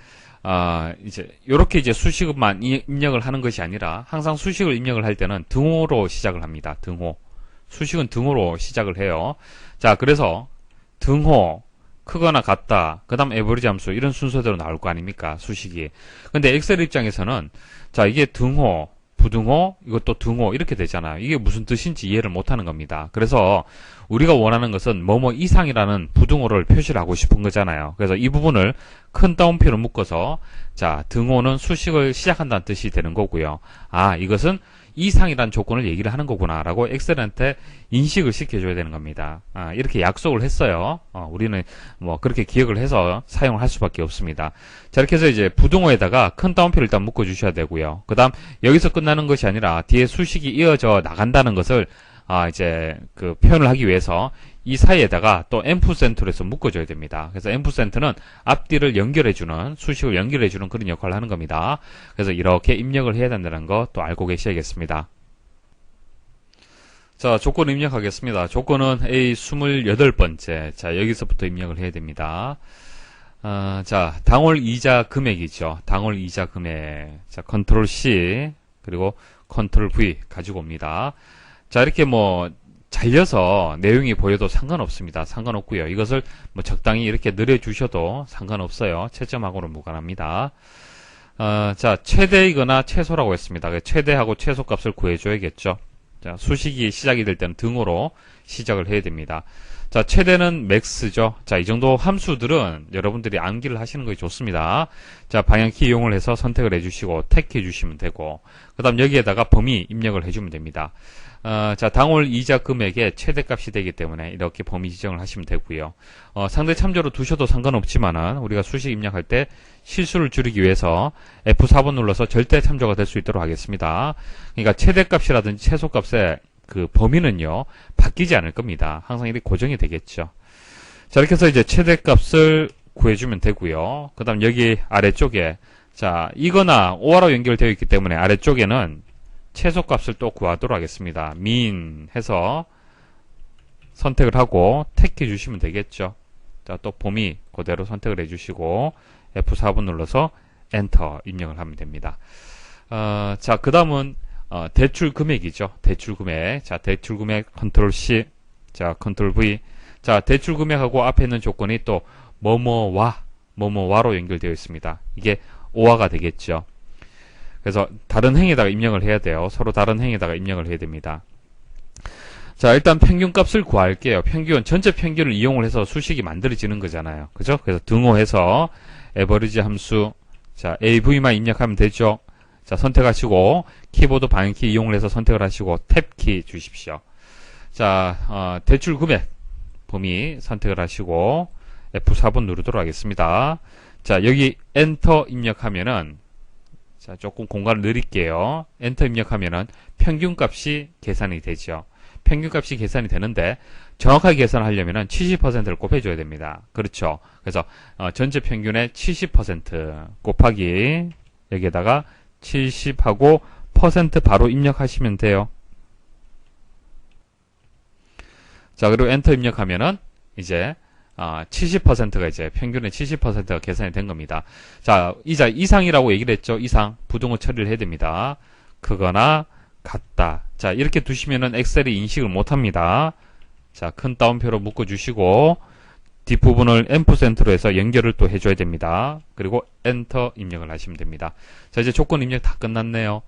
이제 요렇게 이제 수식만 입력을 하는 것이 아니라 항상 수식을 입력을 할 때는 등호로 시작을 합니다. 등호. 수식은 등호로 시작을 해요. 자, 그래서 등호 크거나 같다. 그다음 에버리지 함수 이런 순서대로 나올 거 아닙니까? 수식이. 근데 엑셀 입장에서는 자, 이게 등호 부등호, 이것도 등호 이렇게 되잖아요. 이게 무슨 뜻인지 이해를 못하는 겁니다. 그래서 우리가 원하는 것은 뭐뭐 이상이라는 부등호를 표시를 하고 싶은 거잖아요. 그래서 이 부분을 큰 따옴표로 묶어서 자, 등호는 수식을 시작한다는 뜻이 되는 거고요. 아, 이것은 이상이라는 조건을 얘기를 하는 거구나 라고 엑셀한테 인식을 시켜줘야 되는 겁니다. 아, 이렇게 약속을 했어요. 우리는 뭐 그렇게 기억을 해서 사용을 할 수밖에 없습니다. 자, 이렇게 해서 이제 부등호에다가 큰 따옴표를 일단 묶어 주셔야 되고요. 그 다음 여기서 끝나는 것이 아니라 뒤에 수식이 이어져 나간다는 것을 이제 그 표현을 하기 위해서 이 사이에다가 또 앰프센트로 해서 묶어줘야 됩니다. 그래서 앰프센트는 앞뒤를 연결해주는, 수식을 연결해주는 그런 역할을 하는 겁니다. 그래서 이렇게 입력을 해야 된다는 거 또 알고 계셔야겠습니다. 자, 조건 입력하겠습니다. 조건은 A 28번째. 자, 여기서부터 입력을 해야 됩니다. 자, 당월 이자 금액이죠. 당월 이자 금액. 자, 컨트롤 C, 그리고 컨트롤 V 가지고 옵니다. 자, 이렇게 뭐, 잘려서 내용이 보여도 상관없습니다. 상관없고요. 이것을 뭐 적당히 이렇게 늘려주셔도 상관없어요. 채점하고는 무관합니다. 자, 최대이거나 최소라고 했습니다. 최대하고 최소 값을 구해줘야겠죠. 자, 수식이 시작이 될 때는 등호로 시작을 해야 됩니다. 자, 최대는 맥스죠. 자, 이 정도 함수들은 여러분들이 암기를 하시는 것이 좋습니다. 자, 방향키 이용을 해서 선택을 해주시고 택 해주시면 되고, 그 다음 여기에다가 범위 입력을 해주면 됩니다. 자, 당월 이자 금액의 최대값이 되기 때문에 이렇게 범위 지정을 하시면 되고요. 상대 참조로 두셔도 상관없지만은 우리가 수식 입력할 때 실수를 줄이기 위해서 F4번 눌러서 절대 참조가 될 수 있도록 하겠습니다. 그러니까 최대값이라든지 최소값의 그 범위는요, 바뀌지 않을 겁니다. 항상 이렇게 고정이 되겠죠. 자, 이렇게 해서 이제 최대값을 구해주면 되고요. 그 다음 여기 아래쪽에, 자, 이거나 오화로 연결되어 있기 때문에 아래쪽에는 최소값을 또 구하도록 하겠습니다. min 해서 선택을 하고 택 해주시면 되겠죠. 자, 또 범위 그대로 선택을 해주시고 F4번 눌러서 엔터 입력을 하면 됩니다. 자, 그 다음은 대출 금액이죠. 대출 금액. 자, 대출 금액 컨트롤 C, 자, 컨트롤 V. 자, 대출 금액하고 앞에 있는 조건이 또 뭐뭐와로 연결되어 있습니다. 이게 오화가 되겠죠. 그래서 다른 행에다가 입력을 해야 돼요. 서로 다른 행에다가 입력을 해야 됩니다. 자, 일단 평균값을 구할게요. 평균, 전체 평균을 이용을 해서 수식이 만들어지는 거잖아요. 그죠? 그래서 등호해서 에버리지 함수, 자, AV만 입력하면 되죠. 자, 선택하시고 키보드 방향키 이용을 해서 선택을 하시고 탭키 주십시오. 자, 대출 금액 범위 선택을 하시고 F4번 누르도록 하겠습니다. 자, 여기 엔터 입력하면은, 자, 조금 공간을 늘릴게요. 엔터 입력하면은 평균값이 계산이 되죠. 평균값이 계산이 되는데 정확하게 계산하려면은 70%를 곱해줘야 됩니다. 그렇죠. 그래서 전체 평균의 70% 곱하기 여기에다가 70하고 퍼센트 바로 입력하시면 돼요. 자, 그리고 엔터 입력하면은 이제 70%가 이제 평균의 70%가 계산이 된 겁니다. 자, 이자 이상이라고 얘기를 했죠. 이상 부등호 처리를 해야 됩니다. 크거나 같다. 자, 이렇게 두시면은 엑셀이 인식을 못 합니다. 자, 큰 따옴표로 묶어 주시고 뒷부분을 앰프센트로 해서 연결을 또 해줘야 됩니다. 그리고 엔터 입력을 하시면 됩니다. 자, 이제 조건 입력 다 끝났네요.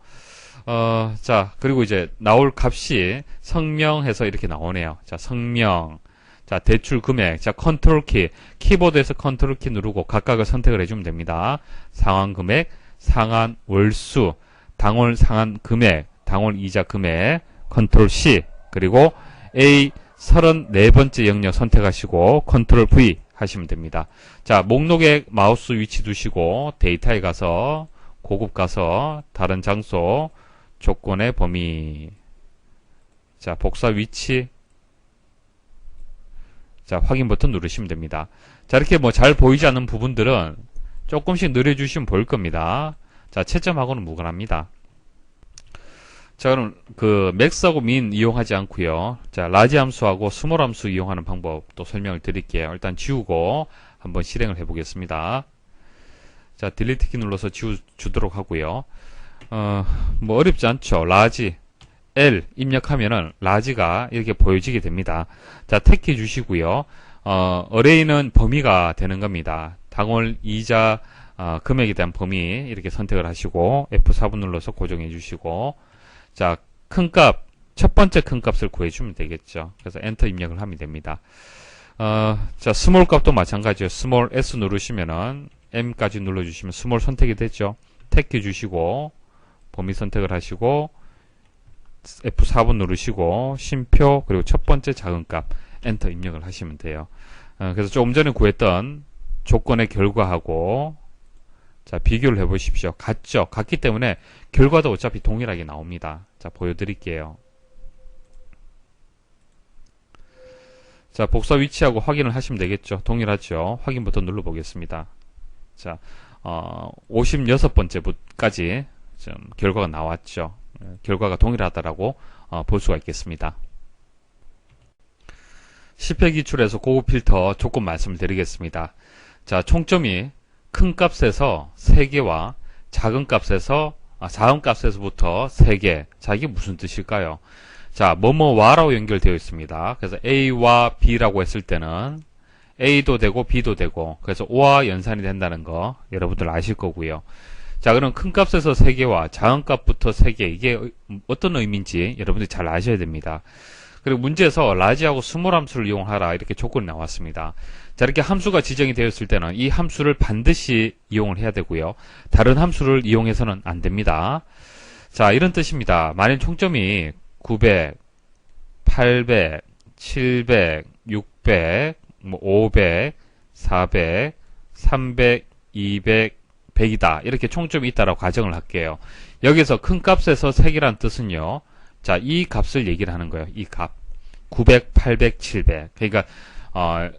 자, 그리고 이제 나올 값이 성명해서 이렇게 나오네요. 자, 성명. 자, 대출 금액. 자, 컨트롤 키. 키보드에서 컨트롤 키 누르고 각각을 선택을 해주면 됩니다. 상환 금액, 상환 월수, 당월 상환 금액, 당월 이자 금액, 컨트롤 C. 그리고 A 34번째 영역 선택하시고 컨트롤 V 하시면 됩니다. 자, 목록에 마우스 위치 두시고 데이터에 가서 고급 가서 다른 장소 조건의 범위. 자, 복사 위치. 자, 확인 버튼 누르시면 됩니다. 자, 이렇게 뭐 잘 보이지 않는 부분들은 조금씩 늘려주시면 보일 겁니다. 자, 채점하고는 무관합니다. 자, 그럼 그 맥스하고 민 이용하지 않고요. 자, 라지 함수하고 스몰 함수 이용하는 방법도 설명을 드릴게요. 일단 지우고 한번 실행을 해보겠습니다. 자, 딜리트 키 눌러서 지워주도록 하고요. 뭐 어렵지 않죠. 라지 L 입력하면은 라지가 이렇게 보여지게 됩니다. 자, 택해 주시고요. 어레이는 범위가 되는 겁니다. 당월 이자 금액에 대한 범위 이렇게 선택을 하시고 F4번 눌러서 고정해 주시고 자, 큰 값, 첫 번째 큰 값을 구해주면 되겠죠. 그래서 엔터 입력을 하면 됩니다. 자, 스몰 값도 마찬가지예요. 스몰 S 누르시면은 M까지 눌러주시면 스몰 선택이 됐죠. 택해 주시고 범위 선택을 하시고 F4번 누르시고 쉼표 그리고 첫 번째 작은 값 엔터 입력을 하시면 돼요. 그래서 조금 전에 구했던 조건의 결과하고 자, 비교를 해 보십시오. 같죠? 같기 때문에 결과도 어차피 동일하게 나옵니다. 자, 보여드릴게요. 자, 복사 위치하고 확인을 하시면 되겠죠. 동일하죠. 확인 버튼 눌러 보겠습니다. 자, 56번째까지 좀 결과가 나왔죠. 결과가 동일하다라고 볼 수가 있겠습니다. 10회 기출에서 고급 필터 조건 말씀을 드리겠습니다. 자, 총점이 큰 값에서 3개와 작은 값에서부터 3개. 자, 이게 무슨 뜻일까요? 자, 뭐뭐와라고 연결되어 있습니다. 그래서 A와 B라고 했을 때는 A도 되고 B도 되고 그래서 O와 연산이 된다는 거 여러분들 아실 거고요. 자, 그럼 큰 값에서 3개와 작은 값부터 3개 이게 어떤 의미인지 여러분들이 잘 아셔야 됩니다. 그리고 문제에서 라지하고 스몰 함수를 이용하라 이렇게 조건이 나왔습니다. 자, 이렇게 함수가 지정이 되었을 때는 이 함수를 반드시 이용을 해야 되고요. 다른 함수를 이용해서는 안 됩니다. 자, 이런 뜻입니다. 만일 총점이 900, 800, 700, 600, 500, 400, 300, 200, 100이다. 이렇게 총점이 있다라고 가정을 할게요. 여기서 큰 값에서 3개라는 뜻은요. 자, 이 값을 얘기를 하는 거예요. 이 값. 900, 800, 700. 그러니까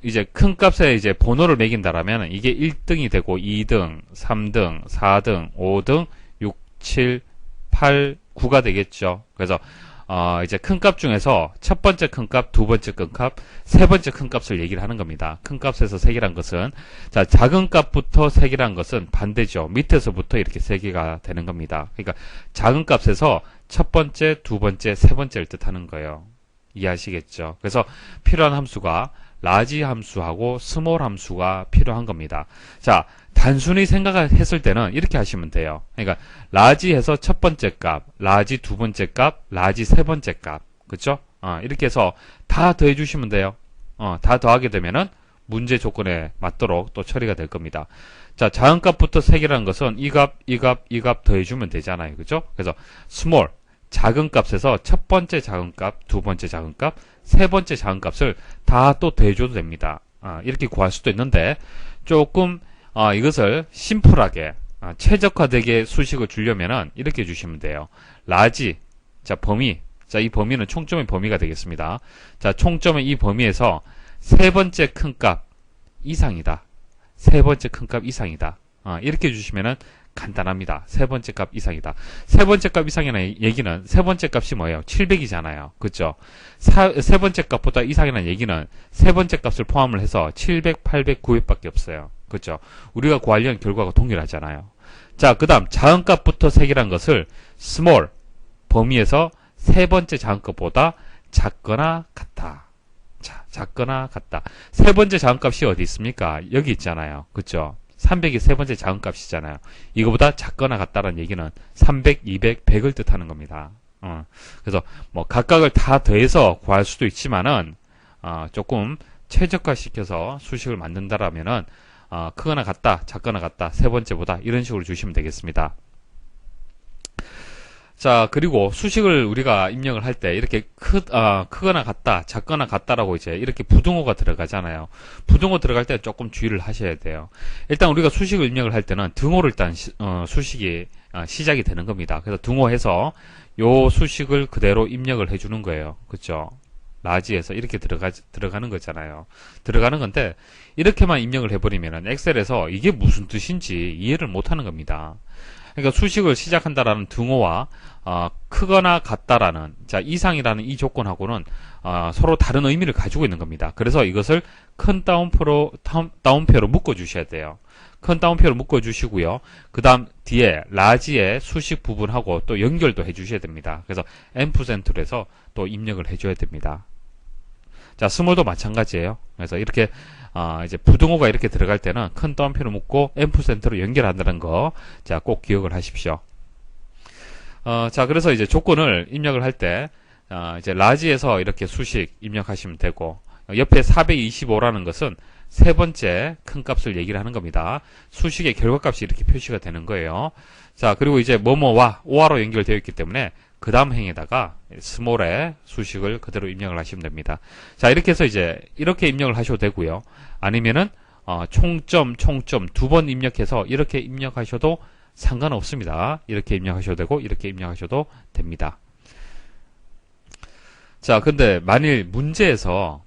이제 큰 값에 이제 번호를 매긴다라면 이게 1등이 되고 2등, 3등, 4등, 5등, 6, 7, 8, 9가 되겠죠. 그래서 이제 큰 값 중에서 첫 번째 큰 값, 두 번째 큰 값, 세 번째 큰 값을 얘기를 하는 겁니다. 큰 값에서 3개란 것은 자, 작은 값부터 3개란 것은 반대죠. 밑에서부터 이렇게 3개가 되는 겁니다. 그러니까 작은 값에서 첫 번째, 두 번째, 세 번째를 뜻하는 거예요. 이해하시겠죠? 그래서 필요한 함수가 라지 함수하고 스몰 함수가 필요한 겁니다. 자, 단순히 생각했을 때는 이렇게 하시면 돼요. 그러니까 라지에서 첫 번째 값, 라지 두 번째 값, 라지 세 번째 값, 그렇죠? 이렇게 해서 다 더해 주시면 돼요. 다 더하게 되면은 문제 조건에 맞도록 또 처리가 될 겁니다. 자, 작은 값부터 3개라는 것은 이 값, 이 값, 이 값 더해주면 되잖아요. 그죠? 그래서 small, 작은 값에서 첫 번째 작은 값, 두 번째 작은 값, 세 번째 작은 값을 다 또 더해줘도 됩니다. 이렇게 구할 수도 있는데 조금 이것을 심플하게 최적화되게 수식을 주려면은 이렇게 주시면 돼요. 라지, 자, 범위, 자, 이 범위는 총점의 범위가 되겠습니다. 자, 총점의 이 범위에서 세 번째 큰 값 이상이다. 세 번째 큰 값 이상이다. 이렇게 주시면은 간단합니다. 세 번째 값 이상이다. 세 번째 값 이상이라는 얘기는 세 번째 값이 뭐예요? 700이잖아요. 그죠? 세 번째 값보다 이상이라는 얘기는 세 번째 값을 포함을 해서 700, 800, 900밖에 없어요. 그죠? 우리가 구하려는 결과가 동일하잖아요. 자, 그 다음 작은 값부터 3개란 것을 small 범위에서 세 번째 작은 값보다 작거나 같다. 자, 작거나 같다. 세 번째 작은 값이 어디 있습니까? 여기 있잖아요. 그죠? 300이 세 번째 작은 값이잖아요. 이거보다 작거나 같다는 얘기는 300, 200, 100을 뜻하는 겁니다. 그래서 뭐 각각을 다 더해서 구할 수도 있지만은 조금 최적화시켜서 수식을 만든다라면은 크거나 같다, 작거나 같다, 세 번째보다 이런 식으로 주시면 되겠습니다. 자, 그리고 수식을 우리가 입력을 할 때 이렇게 크거나 같다, 작거나 같다라고 이제 이렇게 부등호가 들어가잖아요. 부등호 들어갈 때 조금 주의를 하셔야 돼요. 일단 우리가 수식을 입력을 할 때는 등호를 일단 수식이 시작이 되는 겁니다. 그래서 등호해서 요 수식을 그대로 입력을 해주는 거예요. 그렇죠? 라지에서 이렇게 들어가는 거잖아요. 들어가는 건데 이렇게만 입력을 해버리면은 엑셀에서 이게 무슨 뜻인지 이해를 못하는 겁니다. 그러니까 수식을 시작한다라는 등호와 크거나 같다라는 자 이상이라는 이 조건하고는 서로 다른 의미를 가지고 있는 겁니다. 그래서 이것을 큰 따옴표로 묶어 주셔야 돼요. 큰 따옴표로 묶어 주시고요. 그 다음 뒤에 라지의 수식 부분하고 또 연결도 해 주셔야 됩니다. 그래서 앰프센트로 해서 또 입력을 해 줘야 됩니다. 자, 스몰도 마찬가지예요. 그래서 이렇게 이제 부등호가 이렇게 들어갈 때는 큰 따옴표를 묶고 앰프센터로 연결한다는 거, 자, 꼭 기억을 하십시오. 자, 그래서 이제 조건을 입력을 할 때, 이제 라지에서 이렇게 수식 입력하시면 되고, 옆에 425라는 것은 세 번째 큰 값을 얘기를 하는 겁니다. 수식의 결과값이 이렇게 표시가 되는 거예요. 자, 그리고 이제 뭐뭐와 오화로 연결되어 있기 때문에 그 다음 행에다가 스몰의 수식을 그대로 입력을 하시면 됩니다. 자, 이렇게 해서 이제 이렇게 입력을 하셔도 되고요. 아니면은 총점 두 번 입력해서 이렇게 입력하셔도 상관없습니다. 이렇게 입력하셔도 되고 이렇게 입력하셔도 됩니다. 자, 근데 만일 문제에서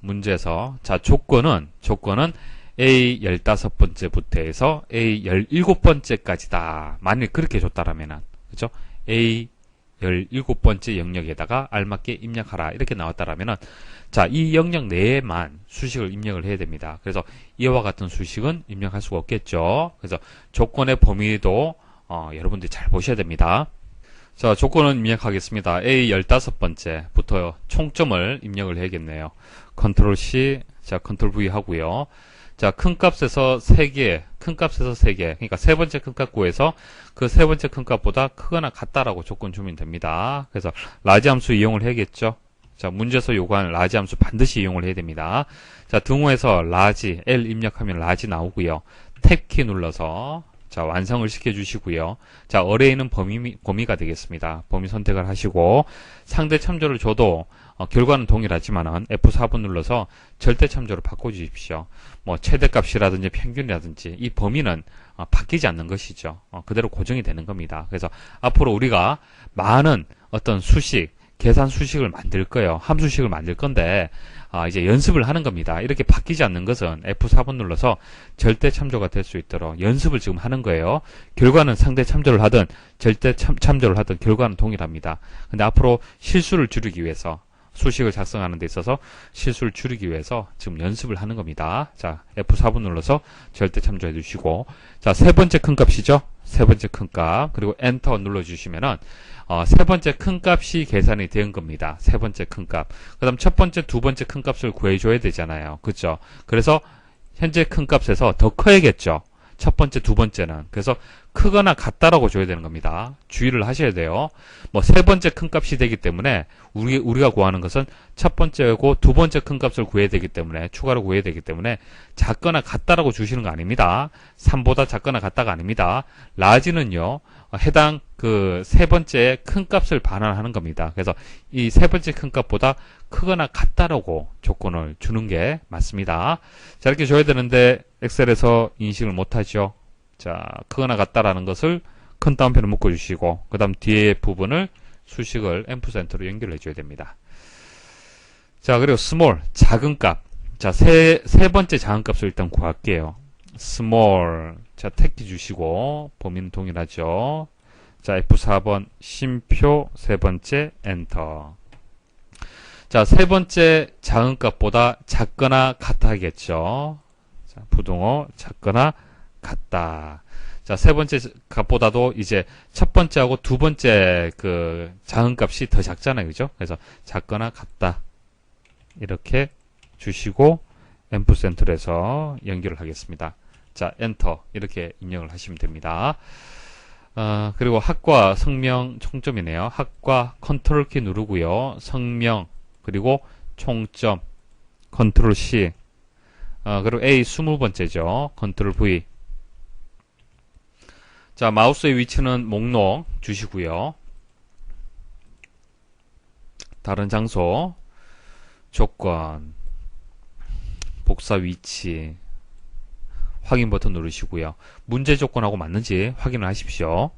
자, 조건은 A 15번째부터 해서 A 17번째까지다. 만일 그렇게 줬다라면은, 그죠? A 17번째 영역에다가 알맞게 입력하라. 이렇게 나왔다라면은, 자, 이 영역 내에만 수식을 입력을 해야 됩니다. 그래서 이와 같은 수식은 입력할 수가 없겠죠. 그래서 조건의 범위도, 여러분들이 잘 보셔야 됩니다. 자, 조건은 입력하겠습니다. A 15번째부터 총점을 입력을 해야겠네요. 컨트롤 C, 자, 컨트롤 V 하고요. 자, 큰 값에서 3개, 그러니까 세 번째 큰 값 구해서 그 세 번째 큰 값보다 크거나 같다라고 조건 주면 됩니다. 그래서 라지 함수 이용을 해야겠죠. 자, 문제에서 요구하는 라지 함수 반드시 이용을 해야 됩니다. 자, 등호에서 라지, L 입력하면 라지 나오고요. 탭키 눌러서 자, 완성을 시켜주시고요. 자, 어레이는 범위가 되겠습니다. 범위 선택을 하시고 상대 참조를 줘도 결과는 동일하지만은 F4번 눌러서 절대 참조로 바꿔주십시오. 뭐 최대값이라든지 평균이라든지 이 범위는 바뀌지 않는 것이죠. 그대로 고정이 되는 겁니다. 그래서 앞으로 우리가 많은 어떤 수식, 계산 수식을 만들 거예요. 함수식을 만들 건데 이제 연습을 하는 겁니다. 이렇게 바뀌지 않는 것은 F4번 눌러서 절대 참조가 될 수 있도록 연습을 지금 하는 거예요. 결과는 상대 참조를 하든 절대 참조를 하든 결과는 동일합니다. 근데 앞으로 실수를 줄이기 위해서 수식을 작성하는 데 있어서 실수를 줄이기 위해서 지금 연습을 하는 겁니다. 자, F4번 눌러서 절대 참조해 주시고, 자, 세 번째 큰 값이죠? 세 번째 큰 값. 그리고 엔터 눌러 주시면은 세 번째 큰 값이 계산이 된 겁니다. 세 번째 큰 값. 그 다음 첫 번째, 두 번째 큰 값을 구해줘야 되잖아요. 그죠? 그래서 현재 큰 값에서 더 커야겠죠? 첫 번째, 두 번째는. 그래서 크거나 같다라고 줘야 되는 겁니다. 주의를 하셔야 돼요. 뭐 세 번째 큰 값이 되기 때문에 우리가 구하는 것은 첫 번째고 두 번째 큰 값을 구해야 되기 때문에 추가로 구해야 되기 때문에 작거나 같다라고 주시는 거 아닙니다. 3보다 작거나 같다가 아닙니다. 라지는요. 해당 그 세 번째 큰 값을 반환하는 겁니다. 그래서 이 세 번째 큰 값보다 크거나 같다라고 조건을 주는 게 맞습니다. 자, 이렇게 줘야 되는데 엑셀에서 인식을 못하죠. 자, 크거나 같다라는 것을 큰 따옴표를 묶어주시고 그 다음 뒤에 부분을 수식을 앰프센터로 연결해 줘야 됩니다. 자, 그리고 스몰, 작은 값. 자, 세 번째 작은 값을 일단 구할게요. 스몰. 자, 택키 주시고 범위는 동일하죠. 자, F4번 쉼표 세 번째 엔터. 자, 세 번째 작은 값보다 작거나 같다겠죠. 자, 부등호 작거나 같다. 자, 세 번째 값보다도 이제 첫 번째하고 두 번째 그 작은 값이 더 작잖아요. 그죠? 그래서 작거나 같다. 이렇게 주시고 앰프센터에서 연결을 하겠습니다. 자, 엔터. 이렇게 입력을 하시면 됩니다. 그리고 학과 성명 총점이네요. 학과 컨트롤 키 누르고요. 성명 그리고 총점 컨트롤 C 그리고 A 20번째죠. 컨트롤 V. 자, 마우스의 위치는 목록 주시고요. 다른 장소 조건 복사 위치 확인 버튼 누르시고요. 문제 조건하고 맞는지 확인을 하십시오.